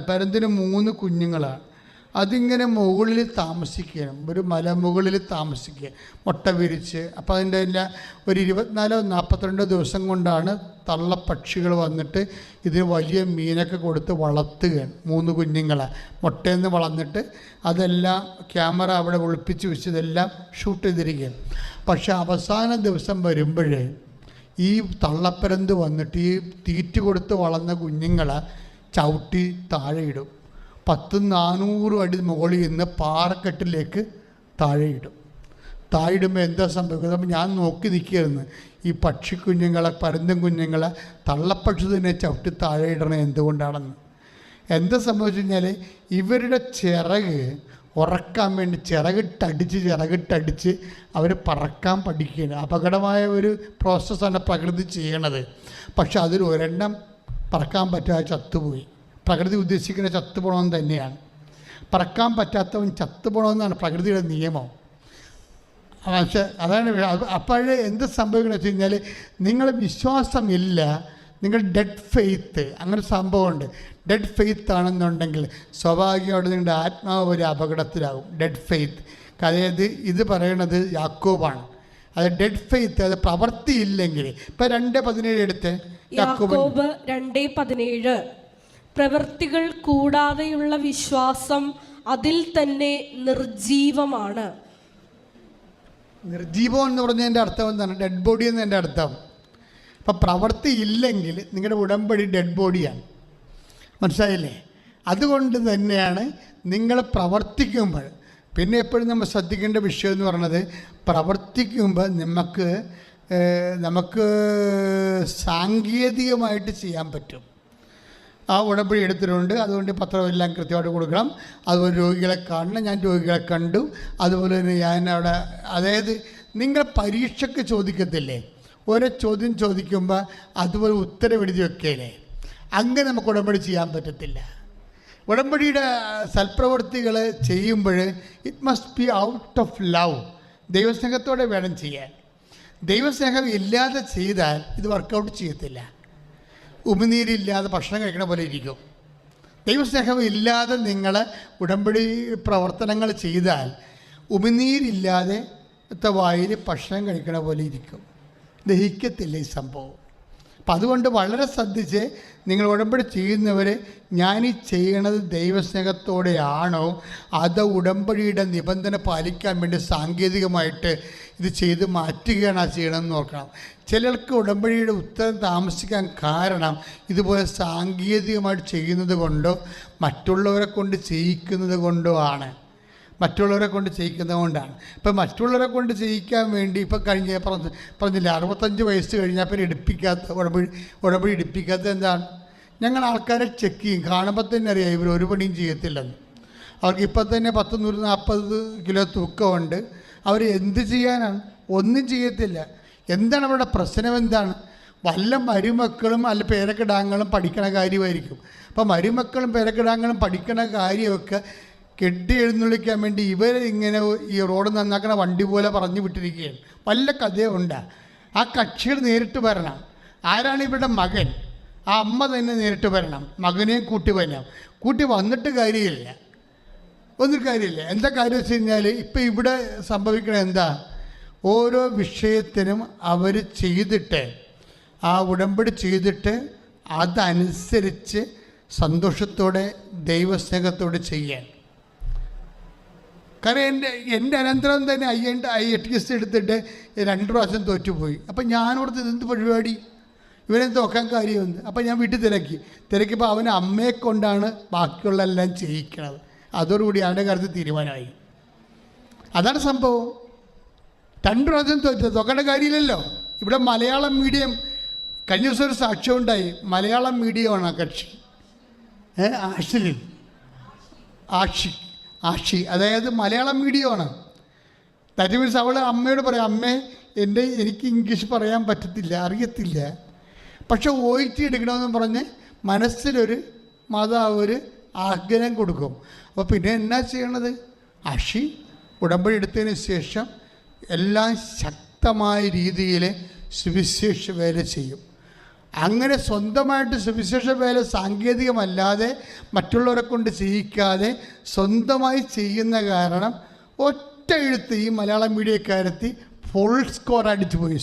പരന്തിന് 3 കുഞ്ഞുങ്ങളാണ്. അതിങ്ങനെ മുകളിൽ താമസിക്കണം, ഒരു മലമുകളിൽ താമസിക്കുക, മുട്ട വിരിച്ച്. അപ്പോൾ അതിൻ്റെ എല്ലാം ഒരു 24-42 ദിവസം കൊണ്ടാണ് തള്ളപ്പക്ഷികൾ വന്നിട്ട് ഇതിന് വലിയ മീനൊക്കെ കൊടുത്ത് വളർത്തുകയാണ്. 3 കുഞ്ഞുങ്ങളെ മുട്ടയിൽ നിന്ന് വളർന്നിട്ട് അതെല്ലാം ക്യാമറ അവിടെ ഒളിപ്പിച്ച് വെച്ച് ഇതെല്ലാം ഷൂട്ട് ചെയ്തിരിക്കുകയാണ്. പക്ഷേ അവസാന ദിവസം വരുമ്പോഴേ ഈ തള്ളപ്പരന്ത് വന്നിട്ട് ഈ തീറ്റ കൊടുത്ത് വളർന്ന കുഞ്ഞുങ്ങളെ ചവിട്ടി താഴെയിടും. 400 അടി മുകളിൽ നിന്ന് പാറക്കെട്ടിലേക്ക് താഴെയിടും. താഴെയിടുമ്പോൾ എന്താ സംഭവിക്കുന്നത്? അപ്പോൾ ഞാൻ നോക്കി നിൽക്കുകയായിരുന്നു. ഈ പക്ഷിക്കുഞ്ഞുങ്ങളെ, പരന്തൻ കുഞ്ഞുങ്ങളെ തള്ളപ്പക്ഷി തന്നെ ചവിട്ടി താഴെയിടണത് എന്തുകൊണ്ടാണെന്ന്. എന്താ സംഭവിച്ചു കഴിഞ്ഞാൽ ഇവരുടെ ചിറക് ഉറക്കാൻ വേണ്ടി ചിറകിട്ടടിച്ച് അവർ പറക്കാൻ പഠിക്കുകയാണ്. അപകടമായ ഒരു പ്രോസസ്സാണ് പ്രകൃതി ചെയ്യണത്. പക്ഷെ അതിൽ ഒരെണ്ണം പറക്കാൻ പറ്റാതെ ചത്തുപോയി. പ്രകൃതി ഉദ്ദേശിക്കുന്ന ചത്തുപോകണമെന്ന് തന്നെയാണ്. പറക്കാൻ പറ്റാത്തവൻ ചത്തുപോകണമെന്നാണ് പ്രകൃതിയുടെ നിയമം. പക്ഷേ അതാണ്. അപ്പോഴേ എന്ത് സംഭവിക്കണമെന്ന് വെച്ച് കഴിഞ്ഞാൽ നിങ്ങൾ വിശ്വാസമില്ല, നിങ്ങൾ ഡെഡ് ഫെയ്ത്ത്, അങ്ങനെ സംഭവമുണ്ട്. ഡെഡ് ഫെയ്ത്ത് ആണെന്നുണ്ടെങ്കിൽ സ്വാഭാവികമായിട്ട് നിങ്ങളുടെ ആത്മാവ് ഒരു അപകടത്തിലാകും. ഡെഡ് ഫെയ്ത്ത്, അതായത് ഇത് പറയണത് യാക്കോബാണ്. അത് ഡെഡ് ഫെയ്ത്ത്, അത് പ്രവൃത്തിയില്ലെങ്കിൽ. ഇപ്പം 2:17 എടുത്ത് യാക്കോബ് 2:17, പ്രവൃത്തികൾ കൂടാതെയുള്ള വിശ്വാസം അതിൽ തന്നെ നിർജീവമാണ്. നിർജീവം എന്ന് പറഞ്ഞതിൻ്റെ അർത്ഥം എന്താണ്? ഡെഡ് ബോഡി എന്നതിൻ്റെ അർത്ഥം. അപ്പം പ്രവൃത്തി ഇല്ലെങ്കിൽ നിങ്ങളുടെ ഉടമ്പടി ഡെഡ് ബോഡിയാണ്. മനസ്സിലായില്ലേ? അതുകൊണ്ട് തന്നെയാണ് നിങ്ങൾ പ്രവർത്തിക്കുമ്പോൾ, പിന്നെ എപ്പോഴും നമ്മൾ ശ്രദ്ധിക്കേണ്ട വിഷയം എന്ന് പറയുന്നത്, പ്രവർത്തിക്കുമ്പോൾ നമുക്ക് സാങ്കേതികമായിട്ട് ചെയ്യാൻ പറ്റും. ആ ഉടമ്പടി എടുത്തിട്ടുണ്ട്, അതുകൊണ്ട് പത്രമെല്ലാം കൃത്യമായിട്ട് കൊടുക്കണം. അതുപോലെ രോഗികളെ കാണണം, ഞാൻ രോഗികളെ കണ്ടു. അതുപോലെ തന്നെ ഞാൻ അവിടെ, അതായത് നിങ്ങൾ പരീക്ഷയ്ക്ക് ചോദിക്കത്തില്ലേ, ഓരോ ചോദ്യം ചോദിക്കുമ്പോൾ അതുപോലെ ഉത്തരം എഴുതി വെക്കല്ലേ, അങ്ങനെ നമുക്ക് ഉടമ്പടി ചെയ്യാൻ പറ്റത്തില്ല. ഉടമ്പടിയുടെ സൽപ്രവൃത്തികൾ ചെയ്യുമ്പോൾ it must be out of love, ദൈവസ്നേഹത്തോടെ വേണം ചെയ്യാൻ. ദൈവസ്നേഹം ഇല്ലാതെ ചെയ്താൽ ഇത് വർക്കൗട്ട് ചെയ്യത്തില്ല. ഉമിനീരില്ലാതെ ഭക്ഷണം കഴിക്കണ പോലെ ഇരിക്കും. ദൈവസ്നേഹം ഇല്ലാതെ നിങ്ങൾ ഉടമ്പടി പ്രവർത്തനങ്ങൾ ചെയ്താൽ ഉമിനീരില്ലാതെ വായിൽ ഭക്ഷണം കഴിക്കണ പോലെ ഇരിക്കും. ദഹിക്കത്തില്ല ഈ സംഭവം. അപ്പം അതുകൊണ്ട് വളരെ ശ്രദ്ധിച്ച് നിങ്ങൾ ഉടമ്പടി ചെയ്യുന്നവർ, ഞാനീ ചെയ്യണത് ദൈവസ്നേഹത്തോടെയാണോ അതോ ഉടമ്പടിയുടെ നിബന്ധന പാലിക്കാൻ വേണ്ടി സാങ്കേതികമായിട്ട് ഇത് ചെയ്ത് മാറ്റുകയാണ് ചെയ്യണമെന്ന് നോക്കണം. ചിലർക്ക് ഉടമ്പടിയുടെ ഉത്തരം താമസിക്കാൻ കാരണം ഇതുപോലെ സാങ്കേതികമായിട്ട് ചെയ്യുന്നത് കൊണ്ടോ മറ്റുള്ളവരെ കൊണ്ട് ചെയ്യിക്കുന്നത് കൊണ്ടോ ആണ്. മറ്റുള്ളവരെ കൊണ്ട് ചെയ്യിക്കുന്നത് കൊണ്ടാണ്. ഇപ്പം മറ്റുള്ളവരെ കൊണ്ട് ചെയ്യിക്കാൻ വേണ്ടി ഇപ്പം പറഞ്ഞില്ല 65 വയസ്സ് കഴിഞ്ഞാൽ പിന്നെ ഉടമ്പടി എടുപ്പിക്കാത്ത എന്താണ്? ഞങ്ങൾ ആൾക്കാരെ ചെക്ക് ചെയ്യും, കാണുമ്പോൾ തന്നെ അറിയാം ഇവർ ഒരു പണിയും ചെയ്യത്തില്ലെന്ന്. അവർക്ക് ഇപ്പം തന്നെ 140 കിലോ തൂക്കമുണ്ട്. അവർ എന്ത് ചെയ്യാനാണ്? ഒന്നും ചെയ്യത്തില്ല. എന്താണ് അവരുടെ പ്രശ്നം? എന്താണ്? വല്ല മരുമക്കളും അല്ല പേരക്കിടാങ്ങളും പഠിക്കണ കാര്യമായിരിക്കും. അപ്പം മരുമക്കളും പേരക്കിടാങ്ങളും പഠിക്കണ കാര്യമൊക്കെ കെട്ടി എഴുന്നള്ളിക്കാൻ വേണ്ടി ഇവർ ഇങ്ങനെ ഈ റോഡ് നന്നാക്കണ വണ്ടി പോലെ പറഞ്ഞു വിട്ടിരിക്കുകയാണ്. വല്ല കഥയുണ്ട്. ആ കക്ഷികൾ നേരിട്ട് വരണം. ആരാണ് ഇവരുടെ മകൻ? ആ അമ്മ തന്നെ നേരിട്ട് വരണം, മകനെയും കൂട്ടി വന്നിട്ട് കാര്യമില്ല, ഒന്നും കാര്യമില്ല. എന്താ കാര്യം വെച്ച് കഴിഞ്ഞാൽ ഇപ്പം ഇവിടെ സംഭവിക്കണത് എന്താ? ഓരോ വിഷയത്തിനും അവർ ചെയ്തിട്ട്, ആ ഉടമ്പടി ചെയ്തിട്ട് അതനുസരിച്ച് സന്തോഷത്തോടെ ദൈവസ്നേഹത്തോടെ ചെയ്യാൻ. കാരണം എൻ്റെ അനന്തരം തന്നെ IELTS എടുത്തിട്ട് 2 പ്രാവശ്യം തോറ്റുപോയി. അപ്പം ഞാനോടത്ത് എന്ത് പരിപാടി? ഇവനെ നോക്കാൻ കാര്യമുണ്ട്. അപ്പം ഞാൻ വീട്ടിൽ തിരക്കിയപ്പോൾ അവൻ അമ്മയെ കൊണ്ടാണ് ബാക്കിയുള്ള എല്ലാം ചെയ്യിക്കണത്. അതോടുകൂടി അവൻ്റെ കാര്യത്തിൽ തീരുമാനമായി. അതാണ് സംഭവം. 2 പ്രാവശ്യം തോക്കേണ്ട കാര്യമില്ലല്ലോ. ഇവിടെ മലയാളം മീഡിയം കഴിഞ്ഞ ദിവസം ഒരു സാക്ഷ്യം ഉണ്ടായി. മലയാളം മീഡിയമാണ് ആ കക്ഷി. ആഷി അതായത് മലയാളം മീഡിയമാണ്. ദാറ്റ് മീൻസ് അവൾ അമ്മയോട് പറയാം, അമ്മേ എനിക്ക് ഇംഗ്ലീഷ് പറയാൻ പറ്റത്തില്ല, അറിയത്തില്ല, പക്ഷെ OIT എടുക്കണമെന്ന് പറഞ്ഞ് മനസ്സിലൊരു മാതാവ് ഒരു ആഗ്രഹം കൊടുക്കും. അപ്പോൾ പിന്നെ എന്നാ ചെയ്യണത്? ആഷി ഉടമ്പടി എടുത്തതിന് ശേഷം എല്ലാം ശക്തമായ രീതിയിൽ സുവിശേഷ വേല ചെയ്യും. അങ്ങനെ സ്വന്തമായിട്ട് സുവിശേഷ വേല സാങ്കേതികമല്ലാതെ മറ്റുള്ളവരെ കൊണ്ട് ചെയ്യിക്കാതെ സ്വന്തമായി ചെയ്യുന്ന കാരണം ഒറ്റ എഴുത്ത് ഈ മലയാളം മീഡിയക്കാരെത്തി ഫുൾ സ്കോർ അടിച്ചു പോയി.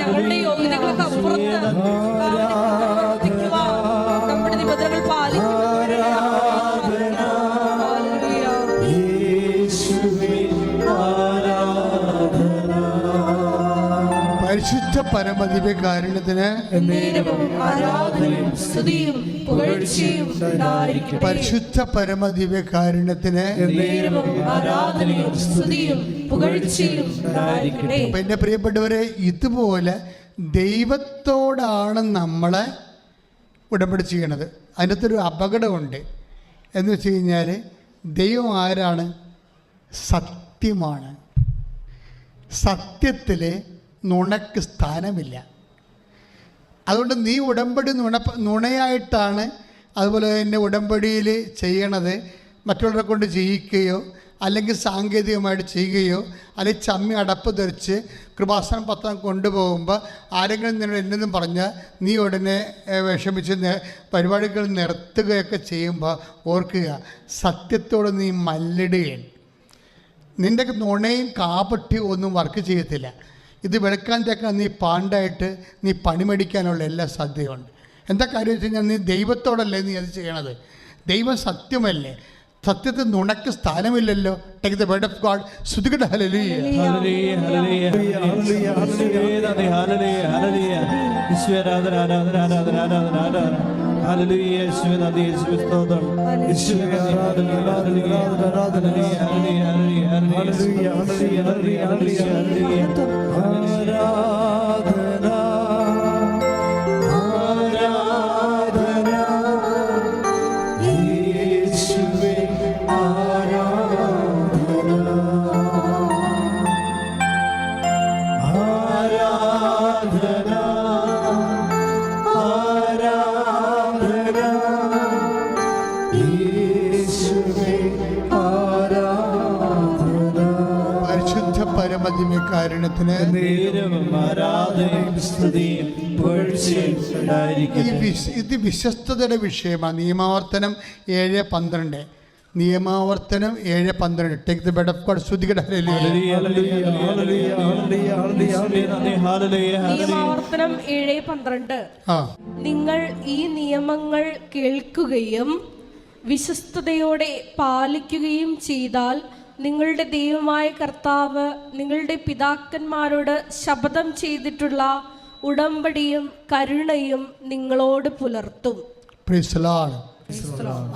ഞങ്ങളുടെ യോഗ്യതകൾക്ക് അപ്പുറത്ത് നമ്മുടെ നിബന്ധനകൾ പാലിക്കും. പരിശുദ്ധ പരമദിവ്യകാരുണ്യത്തിന് പരിശുദ്ധ പരമദിവ്യകാരുണ്യത്തിന്. അപ്പം എൻ്റെ പ്രിയപ്പെട്ടവരെ, ഇതുപോലെ ദൈവത്തോടാണ് നമ്മളെ ഉടമ്പടി ചെയ്യണത്. അതിനകത്തൊരു അപകടമുണ്ട്. എന്ന് വെച്ച് കഴിഞ്ഞാൽ ദൈവം ആരാണ്? സത്യമാണ്. സത്യത്തിൽ നുണക്ക് സ്ഥാനമില്ല. അതുകൊണ്ട് നീ ഉടമ്പടി നുണയായിട്ടാണ് അതുപോലെ തന്നെ ഉടമ്പടിയിൽ ചെയ്യണത്. മറ്റുള്ളവരെ കൊണ്ട് ചെയ്യിക്കുകയോ അല്ലെങ്കിൽ സാങ്കേതികമായിട്ട് ചെയ്യുകയോ അല്ലെങ്കിൽ ചമ്മി അടപ്പ് ധരിച്ച് കൃപാസന പത്രം കൊണ്ടുപോകുമ്പോൾ ആരെങ്കിലും നിന്നോട് എന്തെന്നും പറഞ്ഞാൽ നീ ഉടനെ വിഷമിച്ച് പരിപാടികൾ നിർത്തുകയൊക്കെ ചെയ്യുമ്പോൾ ഓർക്കുക, സത്യത്തോട് നീ മല്ലിടുകയാണ്. നിൻ്റെ നുണയും കാപട്യവും ഒന്നും വർക്ക് ചെയ്യത്തില്ല. ഇത് വെളുക്കാൻ തേക്കാൻ നീ പാണ്ടായിട്ട് നീ പണിമടിക്കാനുള്ള എല്ലാ സാധ്യതയുണ്ട്. എന്താ കാര്യം വെച്ച് കഴിഞ്ഞാൽ നീ ദൈവത്തോടല്ലേ നീ അത് ചെയ്യണത്. ദൈവം സത്യമല്ലേ. സത്യത്തിൽ നുണക്ക് സ്ഥാനമില്ലല്ലോ. Take the word of God. സ്തുതിക്കട്ടെ. ഹല്ലേലൂയ. കാരുണ്യത്തിന് ഇത് വിശ്വസ്തയുടെ വിഷയമാണ്. നിയമാവർത്തനം 7:12. നിയമാവർത്തനം 7:12. Take the bed of God. സ്തുതിക്കട്ടെ. നിയമാവർത്തനം 7:12. നിങ്ങൾ ഈ നിയമങ്ങൾ കേൾക്കുകയും വിശ്വസ്തയോടെ പാലിക്കുകയും ചെയ്താൽ നിങ്ങളുടെ ദൈവമായ കർത്താവ് നിങ്ങളുടെ പിതാക്കന്മാരോട് ശപഥം ചെയ്തിട്ടുള്ള ഉടമ്പടിയും കരുണയും നിങ്ങളോട് പുലർത്തും.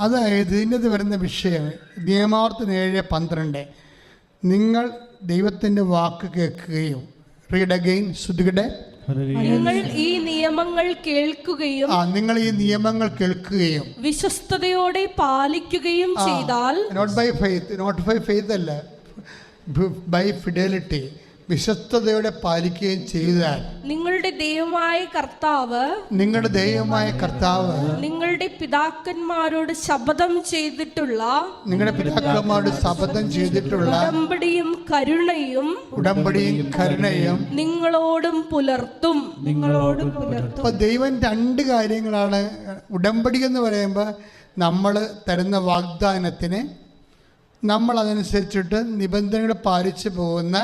അതായത് ഇതിനകത്ത് വരുന്ന വിഷയം നിയമാവർത്തനം 7:12. നിങ്ങൾ ദൈവത്തിൻ്റെ വാക്ക് കേൾക്കുകയും, റീഡ് അഗൈൻ, ശ്രുതികടെ, നിങ്ങൾ ഈ നിയമങ്ങൾ കേൾക്കുകയും നിങ്ങൾ ഈ നിയമങ്ങൾ കേൾക്കുകയും വിശ്വസ്തയോടെ പാലിക്കുകയും ചെയ്താൽ, നോട്ട് ബൈ ഫെയ്ത്ത് അല്ല, ബൈ ഫിഡലിറ്റി, വിശ്വസ്തയോടെ പാലിക്കുകയും ചെയ്താൽ നിങ്ങളുടെ ദൈവമായ കർത്താവ് നിങ്ങളുടെ പിതാക്കന്മാരോട് ശപഥം ചെയ്തിട്ടുള്ള ഉടമ്പടിയും കരുണയും നിങ്ങളോടും പുലർത്തും. അപ്പൊ ദൈവം 2 കാര്യങ്ങളാണ്. ഉടമ്പടി എന്ന് പറയുമ്പോൾ നമ്മൾ തരുന്ന വാഗ്ദാനത്തിന് നമ്മൾ അതനുസരിച്ചിട്ട് നിബന്ധനകൾ പാലിച്ചു പോകുന്ന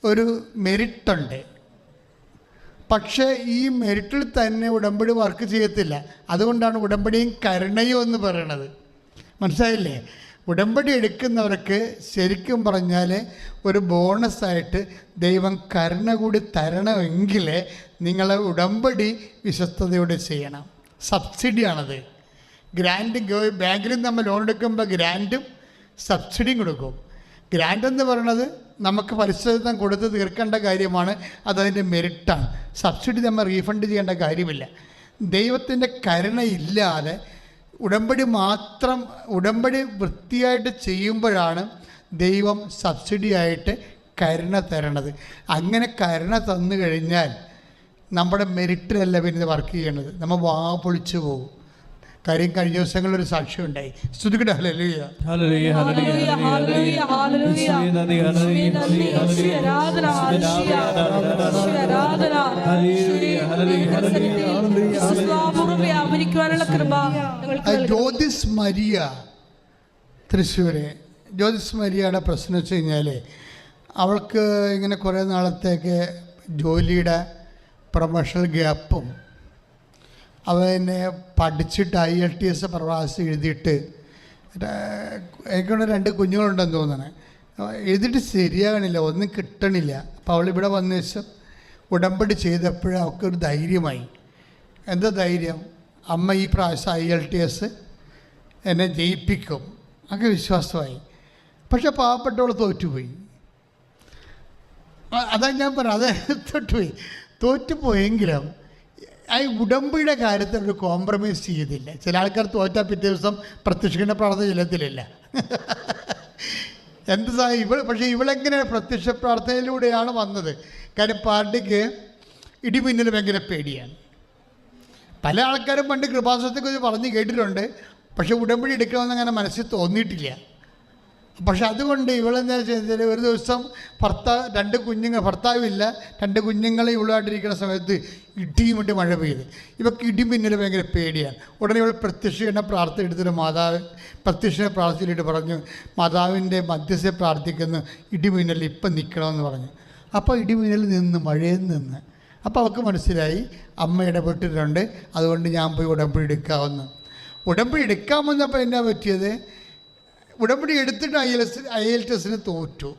ഒരു മെറിറ്റുണ്ട്. പക്ഷേ ഈ മെരിറ്റിൽ തന്നെ ഉടമ്പടി വർക്ക് ചെയ്യത്തില്ല. അതുകൊണ്ടാണ് ഉടമ്പടിയും കരുണയും എന്ന് പറയണത്. മനസ്സിലായില്ലേ? ഉടമ്പടി എടുക്കുന്നവർക്ക് ശരിക്കും പറഞ്ഞാൽ ഒരു ബോണസായിട്ട് ദൈവം കരുണ കൂടി തരണമെങ്കിൽ നിങ്ങൾ ഉടമ്പടി വിശ്വസ്തയോടെ ചെയ്യണം. സബ്സിഡിയാണത്. ഗ്രാൻഡ് ബാങ്കിൽ നമ്മൾ ലോൺ എടുക്കുമ്പോൾ ഗ്രാൻറ്റും സബ്സിഡിയും കൊടുക്കും. ഗ്രാൻഡ് എന്ന് പറയുന്നത് നമുക്ക് പരിശോധന കൊടുത്ത് തീർക്കേണ്ട കാര്യമാണ്, അതതിൻ്റെ മെറിറ്റാണ്. സബ്സിഡി നമ്മൾ റീഫണ്ട് ചെയ്യേണ്ട കാര്യമില്ല. ദൈവത്തിൻ്റെ കരുണയില്ലാതെ ഉടമ്പടി വൃത്തിയായിട്ട് ചെയ്യുമ്പോഴാണ് ദൈവം സബ്സിഡിയായിട്ട് കരുണ തരണത്. അങ്ങനെ കരുണ തന്നു കഴിഞ്ഞാൽ നമ്മുടെ മെറിറ്റിലല്ല പിന്നെ വർക്ക് ചെയ്യണത്, നമ്മൾ വാ പൊളിച്ചു പോകും. കാര്യം കഴിഞ്ഞ ദിവസങ്ങളിലൊരു സാക്ഷ്യം ഉണ്ടായി. സ്തുതിക്കട്ടെ. Hallelujah. Hallelujah. Hallelujah. Hallelujah. Hallelujah. Jyothis Maria Thrissur. Jyothis മരിയയുടെ പ്രശ്നം വെച്ച് കഴിഞ്ഞാൽ അവൾക്ക് ഇങ്ങനെ കുറേ നാളത്തേക്ക് ജോലിയുടെ പ്രൊമോഷണൽ ഗ്യാപ്പും അവനെ പഠിച്ചിട്ട് IELTS പ്രവാസം എഴുതിയിട്ട് എനിക്കൊണ്ട് 2 കുഞ്ഞുങ്ങളുണ്ടെന്ന് തോന്നണേ. എഴുതിയിട്ട് ശരിയാകണില്ല, ഒന്നും കിട്ടണില്ല. അപ്പോൾ അവളിവിടെ വന്ന ശേഷം ഉടമ്പടി ചെയ്തപ്പോഴും അവൾക്കൊരു ധൈര്യമായി. എന്താ ധൈര്യം? അമ്മ ഈ പ്രാവശ്യം IELTS എന്നെ ജയിപ്പിക്കും, ഒക്കെ വിശ്വാസമായി. പക്ഷെ പാവപ്പെട്ടവൾ തോറ്റുപോയി. അതാ ഞാൻ പറയാം, അത് തോറ്റുപോയെങ്കിലും ഈ ഉടമ്പടിയുടെ കാര്യത്തിൽ ഒരു കോംപ്രമൈസ് ചെയ്തില്ല. ചില ആൾക്കാർ തോറ്റാൽ പിറ്റേ ദിവസം പ്രത്യക്ഷിക്കുന്ന പ്രാർത്ഥന ചെല്ലത്തിലില്ല. എന്താ പക്ഷേ ഇവളെങ്ങനെ പ്രത്യക്ഷ പ്രാർത്ഥനയിലൂടെയാണ് വന്നത്. കാര്യം പാർട്ടിക്ക് ഇടിമിന്നൽ ഭയങ്കര പേടിയാണ്. പല ആൾക്കാരും പണ്ട് കൃപാസനത്തെക്കുറിച്ച് പറഞ്ഞ് കേട്ടിട്ടുണ്ട്, പക്ഷേ ഉടമ്പടി എടുക്കണമെന്ന് അങ്ങനെ മനസ്സിൽ തോന്നിയിട്ടില്ല. പക്ഷെ അതുകൊണ്ട് ഇവളെന്താ ചെയ്തത്, ഒരു ദിവസം ഭർത്താവില്ല, 2 കുഞ്ഞുങ്ങളെ ഇവളുമായിട്ടിരിക്കുന്ന സമയത്ത് ഇടിയുമിട്ട് മഴ പെയ്ത്. ഇവൾക്ക് ഇടിമിന്നൽ ഭയങ്കര പേടിയാണ്. ഉടനെ ഇവൾ പ്രത്യക്ഷ പ്രാർത്ഥന എടുത്തിട്ട് പ്രത്യക്ഷ പ്രാർത്ഥനയിട്ട് പറഞ്ഞു, മാതാവിൻ്റെ മധ്യസ്ഥ പ്രാർത്ഥിക്കുന്നു, ഇടിമിന്നൽ ഇപ്പം നിൽക്കണമെന്ന് പറഞ്ഞു. അപ്പോൾ ഇടിമിന്നൽ നിന്ന്, മഴയിൽ നിന്ന്. അപ്പോൾ അവൾക്ക് മനസ്സിലായി അമ്മ ഇടപെട്ടിട്ടുണ്ട്, അതുകൊണ്ട് ഞാൻ പോയി ഉടമ്പടി എടുക്കാമെന്ന്. ഉടമ്പടി എടുക്കാമെന്നപ്പോൾ എന്നാ പറ്റിയത്, ഉടമ്പടി എടുത്തിട്ട് IELTS തോറ്റു.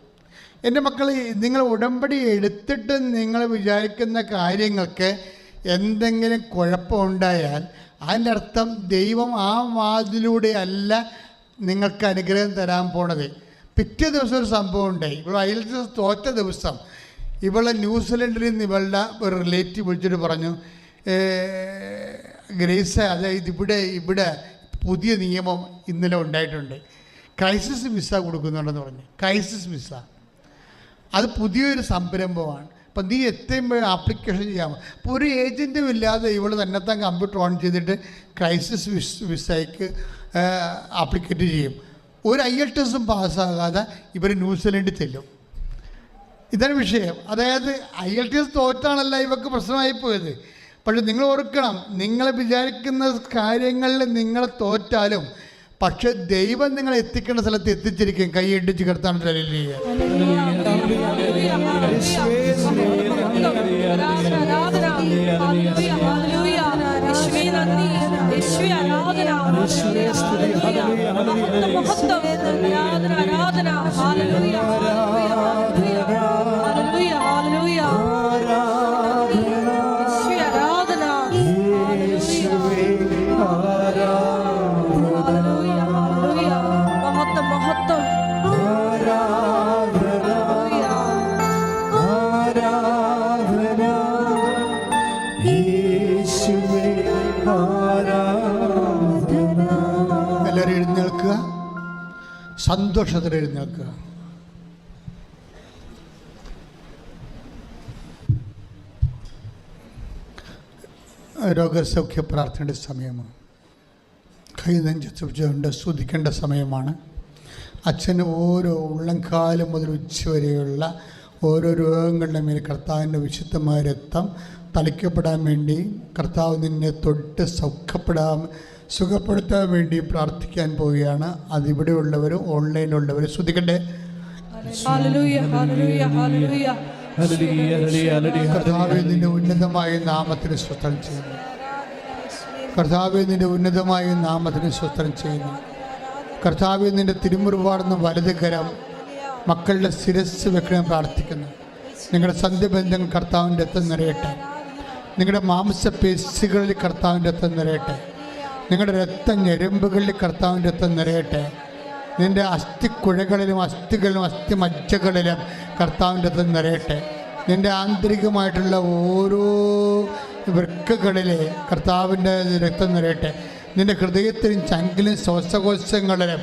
എൻ്റെ മക്കൾ, നിങ്ങൾ ഉടമ്പടി എടുത്തിട്ട് നിങ്ങൾ വിചാരിക്കുന്ന കാര്യങ്ങൾക്ക് എന്തെങ്കിലും കുഴപ്പമുണ്ടായാൽ അതിൻ്റെ അർത്ഥം ദൈവം ആ വാതിലൂടെ അല്ല നിങ്ങൾക്ക് അനുഗ്രഹം തരാൻ പോണത്. പിറ്റേ ദിവസം ഒരു സംഭവം ഉണ്ടായി. ഇപ്പോൾ IELTS തോറ്റ ദിവസം ഇവളെ ന്യൂസിലൻഡിൽ നിന്ന് ഇവളുടെ ഒരു റിലേറ്റീവ് വിളിച്ചിട്ട് പറഞ്ഞു, ഗ്രേസ്, അതായത് ഇവിടെ പുതിയ നിയമം ഇന്നലെ ഉണ്ടായിട്ടുണ്ട്, ക്രൈസിസ് വിസ കൊടുക്കുന്നുണ്ടെന്ന് പറഞ്ഞു. ക്രൈസിസ് വിസ അത് പുതിയൊരു സംരംഭമാണ്. അപ്പം നീ എത്തുമ്പോൾ ആപ്ലിക്കേഷൻ ചെയ്യാമോ? അപ്പോൾ ഒരു ഏജൻറ്റും ഇല്ലാതെ ഇവൾ തന്നെത്താൻ കമ്പ്യൂട്ടർ ഓൺ ചെയ്തിട്ട് ക്രൈസിസ് വിസയ്ക്ക് ആപ്ലിക്കേറ്റ് ചെയ്യും. ഒരു IELTS പാസ്സാകാതെ ഇവർ ന്യൂസിലൻഡിൽ ചെല്ലും. ഇതാണ് വിഷയം. അതായത് IELTS തോറ്റാണല്ല ഇവർക്ക് പ്രശ്നമായി പോയത്. പക്ഷെ നിങ്ങൾ ഓർക്കണം, നിങ്ങൾ വിചാരിക്കുന്ന കാര്യങ്ങളിൽ നിങ്ങൾ തോറ്റാലും പക്ഷെ ദൈവം നിങ്ങളെ എത്തിക്കേണ്ട സ്ഥലത്ത് എത്തിച്ചിരിക്കും. കൈ ഇടിച്ച് കിടത്താണ്. എല്ലാവരും എഴുന്നേൽക്കുക, സന്തോഷത്തിൽ എഴുന്നേൽക്കുക. രോഗസൗഖ്യ പ്രാർത്ഥനയുടെ സമയമാണ്. കൈ നെഞ്ചുകൊണ്ട് സ്തുതിക്കേണ്ട സമയമാണ്. അച്ഛന് ഓരോ ഉള്ളംകാലം മുതൽ ഉച്ചവരെയുള്ള ഓരോ രോഗങ്ങളുടെ മേൽ കർത്താവിൻ്റെ വിശുദ്ധമായ രക്തം തളിക്കപ്പെടാൻ വേണ്ടി, കർത്താവ് നിന്നെ തൊട്ട് സുഖപ്പെടുത്താൻ വേണ്ടി പ്രാർത്ഥിക്കാൻ പോവുകയാണ്. അതിവിടെയുള്ളവരും ഓൺലൈനിലുള്ളവരും ശ്രദ്ധിക്കട്ടെ. Hallelujah, hallelujah, hallelujah. Hallelujah, hallelujah, hallelujah. കർത്താവേ, നിന്റെ ഉന്നതമായ നാമത്തിന് സ്വസ്ത്രം ചെയ്യുന്നു. കർത്താവേ, നിന്റെ ഉന്നതമായ നാമത്തിന് സ്വസ്ത്രം ചെയ്യുന്നു. കർത്താവേ, നിന്റെ തിരുമുറിവാടുന്ന വലത് കരം മക്കളുടെ ശിരസ് വെക്കണം പ്രാർത്ഥിക്കുന്നു. നിങ്ങളുടെ സന്ധ്യബന്ധങ്ങൾ കർത്താവിൻ്റെ രക്തം നിറയട്ടെ. നിങ്ങളുടെ മാംസപേശികളിൽ കർത്താവിൻ്റെ രക്തം നിറയട്ടെ. നിങ്ങളുടെ രക്തഞരമ്പുകളിൽ കർത്താവിൻ്റെ രക്തം നിറയട്ടെ. നിൻ്റെ അസ്ഥിക്കുഴകളിലും അസ്ഥികളിലും അസ്ഥിമജ്ജകളിലും കർത്താവിൻ്റെ രക്തം നിറയട്ടെ. നിൻ്റെ ആന്തരികമായിട്ടുള്ള ഓരോ വൃക്കകളിലെ കർത്താവിൻ്റെ രക്തം നിറയട്ടെ. നിൻ്റെ ഹൃദയത്തിലും ചങ്കിലും ശ്വാസകോശങ്ങളിലും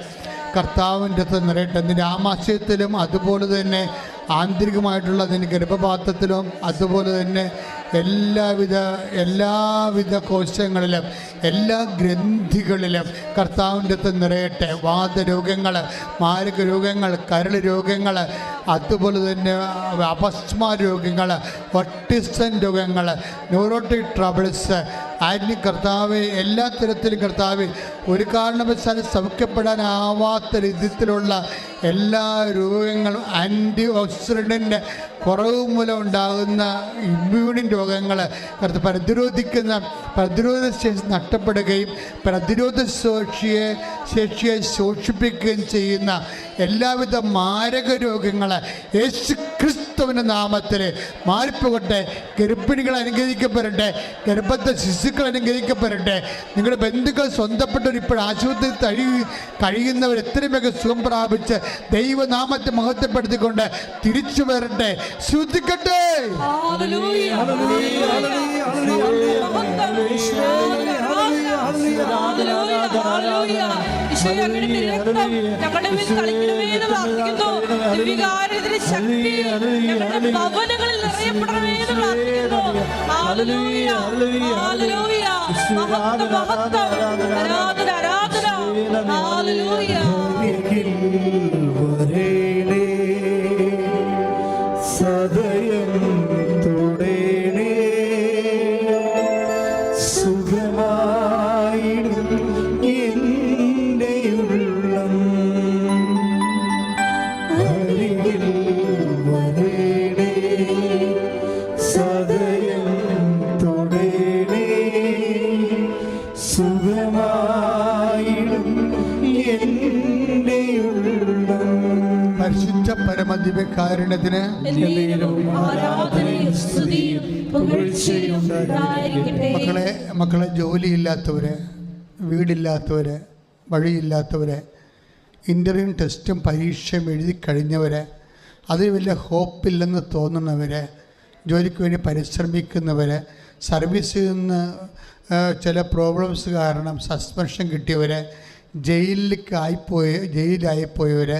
കർത്താവിൻ്റെ രക്തം നിറയട്ടെ. നിൻ്റെ ആമാശയത്തിലും അതുപോലെ തന്നെ ആന്തരികമായിട്ടുള്ള നിൻ്റെ ഗർഭപാത്രത്തിലും അതുപോലെ തന്നെ എല്ലാവിധ കോശങ്ങളിലും എല്ലാ ഗ്രന്ഥികളിലും കർത്താവിൻ്റെ രക്തം നിറയട്ടെ. വാതരോഗങ്ങൾ, മാരക രോഗങ്ങൾ, കരൾ രോഗങ്ങൾ, അതുപോലെ തന്നെ അപസ്മാ രോഗങ്ങൾ, ഓട്ടിസം രോഗങ്ങൾ, ന്യൂറോട്ടിക് ട്രബിൾസ് ആയിരുന്നു കർത്താവ്. എല്ലാ തരത്തിലും കർത്താവ് ഒരു കാരണവശാലും സൗഖ്യപ്പെടാനാവാത്ത രീതിയിലുള്ള എല്ലാ രോഗങ്ങളും ആൻറ്റി ഓക്സിഡൻറ്റിൻ്റെ കുറവ് മൂലം ഉണ്ടാകുന്ന ഇമ്മ്യൂണിൻ രോഗങ്ങൾ പ്രതിരോധ ശേഷി നഷ്ടപ്പെടുകയും പ്രതിരോധ ശേഷിയെ ശോഷിപ്പിക്കുകയും ചെയ്യുന്ന എല്ലാവിധ മാരക രോഗങ്ങൾ യേശു ക്രിസ്തുവിൻ്റെ നാമത്തിൽ മാറിപ്പോകട്ടെ. ഗർഭിണികൾ അനുഗ്രഹിക്കപ്പെടട്ടെ. ഗർഭത്തെ ശിശുക്കൾ അനുഗ്രഹിക്കപ്പെടട്ടെ. നിങ്ങളുടെ ബന്ധുക്കൾ സ്വന്തപ്പെട്ടവർ ഇപ്പോൾ ആശുപത്രിയിൽ കഴിയുന്നവർ എത്രയും വേഗം സുഖം പ്രാപിച്ച് ദൈവനാമത്തെ മഹത്വപ്പെടുത്തിക്കൊണ്ട് തിരിച്ചു വരട്ടെ. ശ്രദ്ധിക്കട്ടെ. ഭവനങ്ങളിൽ നിറയപ്പെടണമെന്ന് പ്രാർത്ഥിക്കുന്നു. ഹല്ലേലൂയ, ഹല്ലേലൂയ, മഹത്വം, മഹത്വം, ആരാധന, ആരാധന. ഹല്ലേലൂയ. സദയം തുടേണേ സുഖമായിടും എൻ്റെ ഉള്ളം. അരികിൽ വരേണേ സദയം തുടേണേ സുഖമായിടും എൻ്റെ ഉള്ളം. പരിശുദ്ധ പരമദിവ്യകാരുണ്യത്തിന് മക്കളെ ജോലിയില്ലാത്തവര്, വീടില്ലാത്തവര്, വഴിയില്ലാത്തവര്, ഇൻ്റർവ്യൂ ടെസ്റ്റും പരീക്ഷയും എഴുതി കഴിഞ്ഞവര്, അതിൽ വലിയ ഹോപ്പില്ലെന്ന് തോന്നുന്നവർ, ജോലിക്ക് വേണ്ടി പരിശ്രമിക്കുന്നവർ, സർവീസിൽ നിന്ന് ചില പ്രോബ്ലംസ് കാരണം സസ്പെൻഷൻ കിട്ടിയവർ, ജയിലിലായിപ്പോയവർ,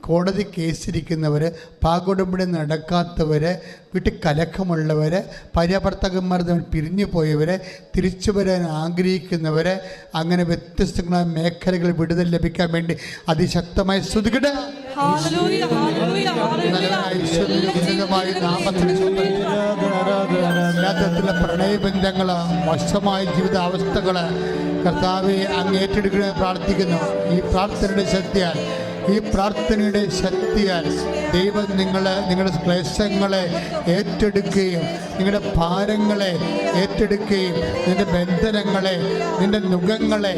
കോടതി കേസിരിക്കുന്നവർ, പാകുടമ്പടി നടക്കാത്തവർ, വീട്ടിൽ കലക്കമുള്ളവർ, ഭാര്യാഭർത്താക്കന്മാർ തമ്മിൽ പിരിഞ്ഞു പോയവർ, തിരിച്ചു വരാൻ ആഗ്രഹിക്കുന്നവർ, അങ്ങനെ വ്യത്യസ്തങ്ങളായ മേഖലകൾ വിടുതൽ ലഭിക്കാൻ വേണ്ടി അതിശക്തമായി സ്തുതിക്കട്ടെ. എല്ലാ തരത്തിലുള്ള പ്രണയബന്ധങ്ങൾ, മോശമായ ജീവിതാവസ്ഥകൾ കർത്താവെ അങ്ങ് ഏറ്റെടുക്കണമെന്ന് പ്രാർത്ഥിക്കുന്നു. ഈ പ്രാർത്ഥനയുടെ ശക്തിയാൽ ദൈവം നിങ്ങളുടെ ക്ലേശങ്ങളെ ഏറ്റെടുക്കുകയും നിങ്ങളുടെ ഭാരങ്ങളെ ഏറ്റെടുക്കുകയും നിന്റെ ബന്ധനങ്ങളെ, നിന്റെ നുഖങ്ങളെ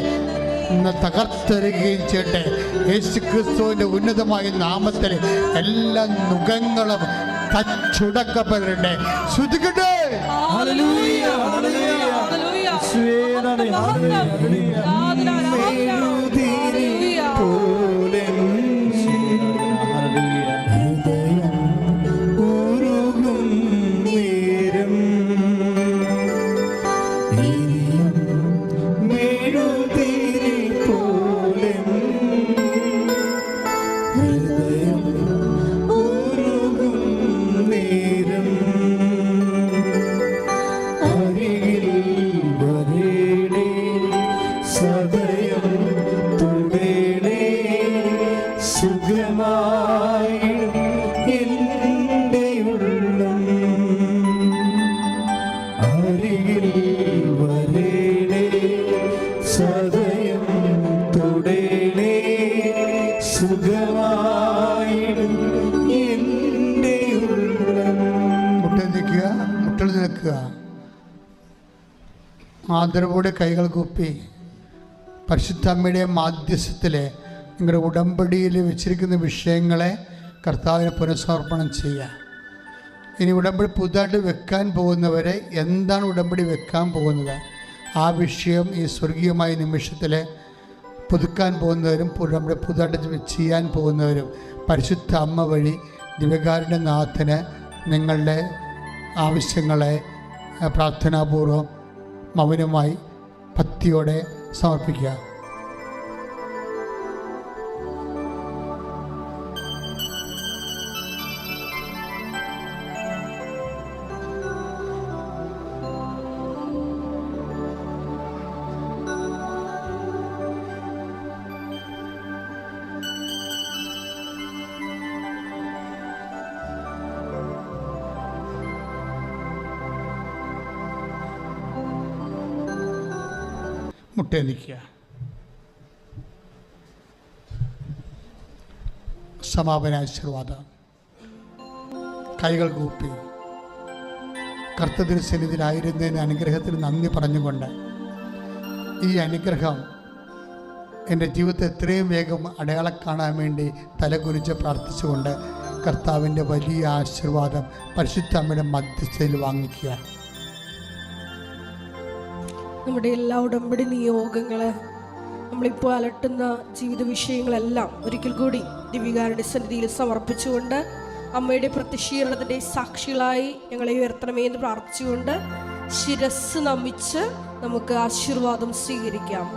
തകർത്തെറിയുകയും ചെയ്യട്ടെ. യേശു ക്രിസ്തുവിൻ്റെ ഉന്നതമായ നാമത്തിൽ എല്ലാ നുഖങ്ങളും തച്ചുടക്കപ്പെടട്ടെ. ശ്രുതിക്കട്ടെ. സുഖമായിടും നിൽക്കുക. ആദരവോടെ കൈകൾ കൂപ്പി പരിശുദ്ധ അമ്മയുടെ മാധ്യസ്ഥത്തിൽ നിങ്ങളുടെ ഉടമ്പടിയിൽ വെച്ചിരിക്കുന്ന വിഷയങ്ങളെ കർത്താവിന് പുനഃസമർപ്പണം ചെയ്യുക. ഇനി ഉടമ്പടി പുതുതായിട്ട് വെക്കാൻ പോകുന്നവരെ എന്താണ് ഉടമ്പടി വെക്കാൻ പോകുന്നത്, ആ വിഷയം ഈ സ്വർഗീയമായ നിമിഷത്തിൽ പുതുക്കാൻ പോകുന്നവരും ഉടമ്പടി പുതുതായിട്ട് ചെയ്യാൻ പോകുന്നവരും പരിശുദ്ധ അമ്മ വഴി ദിവ്യകാരുണ്യനാഥന് നിങ്ങളുടെ ആവശ്യങ്ങളെ പ്രാർത്ഥനാപൂർവം മൗനമായി ഭക്തിയോടെ സമർപ്പിക്കുക. മുട്ടേനിക്കുക. സമാപനാശീർവാദം. കൈകൾ കൂപ്പി കർത്തൃസന്നിധിയിലായിരുന്നതിന് അനുഗ്രഹത്തിന് നന്ദി പറഞ്ഞുകൊണ്ട് ഈ അനുഗ്രഹം എൻ്റെ ജീവിതത്തെ എത്രയും വേഗം അടയാളം കാണാൻ വേണ്ടി തലകുനിച്ച് പ്രാർത്ഥിച്ചുകൊണ്ട് കർത്താവിൻ്റെ വലിയ ആശീർവാദം പരിശുദ്ധ അമ്മയുടെ മധ്യസ്ഥയിൽ വാങ്ങിക്കുക. നമ്മുടെ എല്ലാ ഉടമ്പടി നിയോഗങ്ങള്, നമ്മളിപ്പോൾ അലട്ടുന്ന ജീവിത വിഷയങ്ങളെല്ലാം ഒരിക്കൽ കൂടി ദിവ്യകാരുണ്യ സന്നിധിയിൽ സമർപ്പിച്ചുകൊണ്ട് അമ്മയുടെ പ്രത്യക്ഷീകരണത്തിൻ്റെ സാക്ഷികളായി ഞങ്ങളെ ഉയർത്തണമേ എന്ന് പ്രാർത്ഥിച്ചുകൊണ്ട് ശിരസ് നമിച്ച് നമുക്ക് ആശീർവാദം സ്വീകരിക്കാം.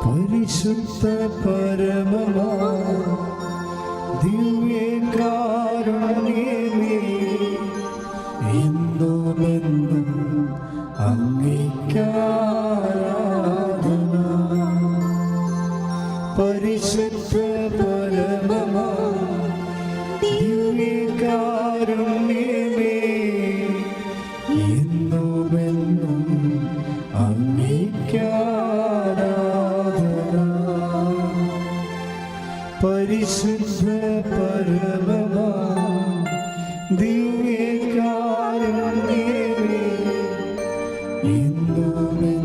പരിശുദ്ധ പരമമാ ദിവ്യകാരുണ്യമേ, എന്നുമെന്നും അങ്ങേയ്ക്കാരാധന. പരിശുദ്ധ പരമമാ ദിവ്യകാരുണ്യമേ, എന്നുമെന്നും അങ്ങേയ്ക്കാരാധന. പരിശുദ്ധ പരമമാ ദിവ്യകാരുണ്യമേ, എന്നുമെന്നും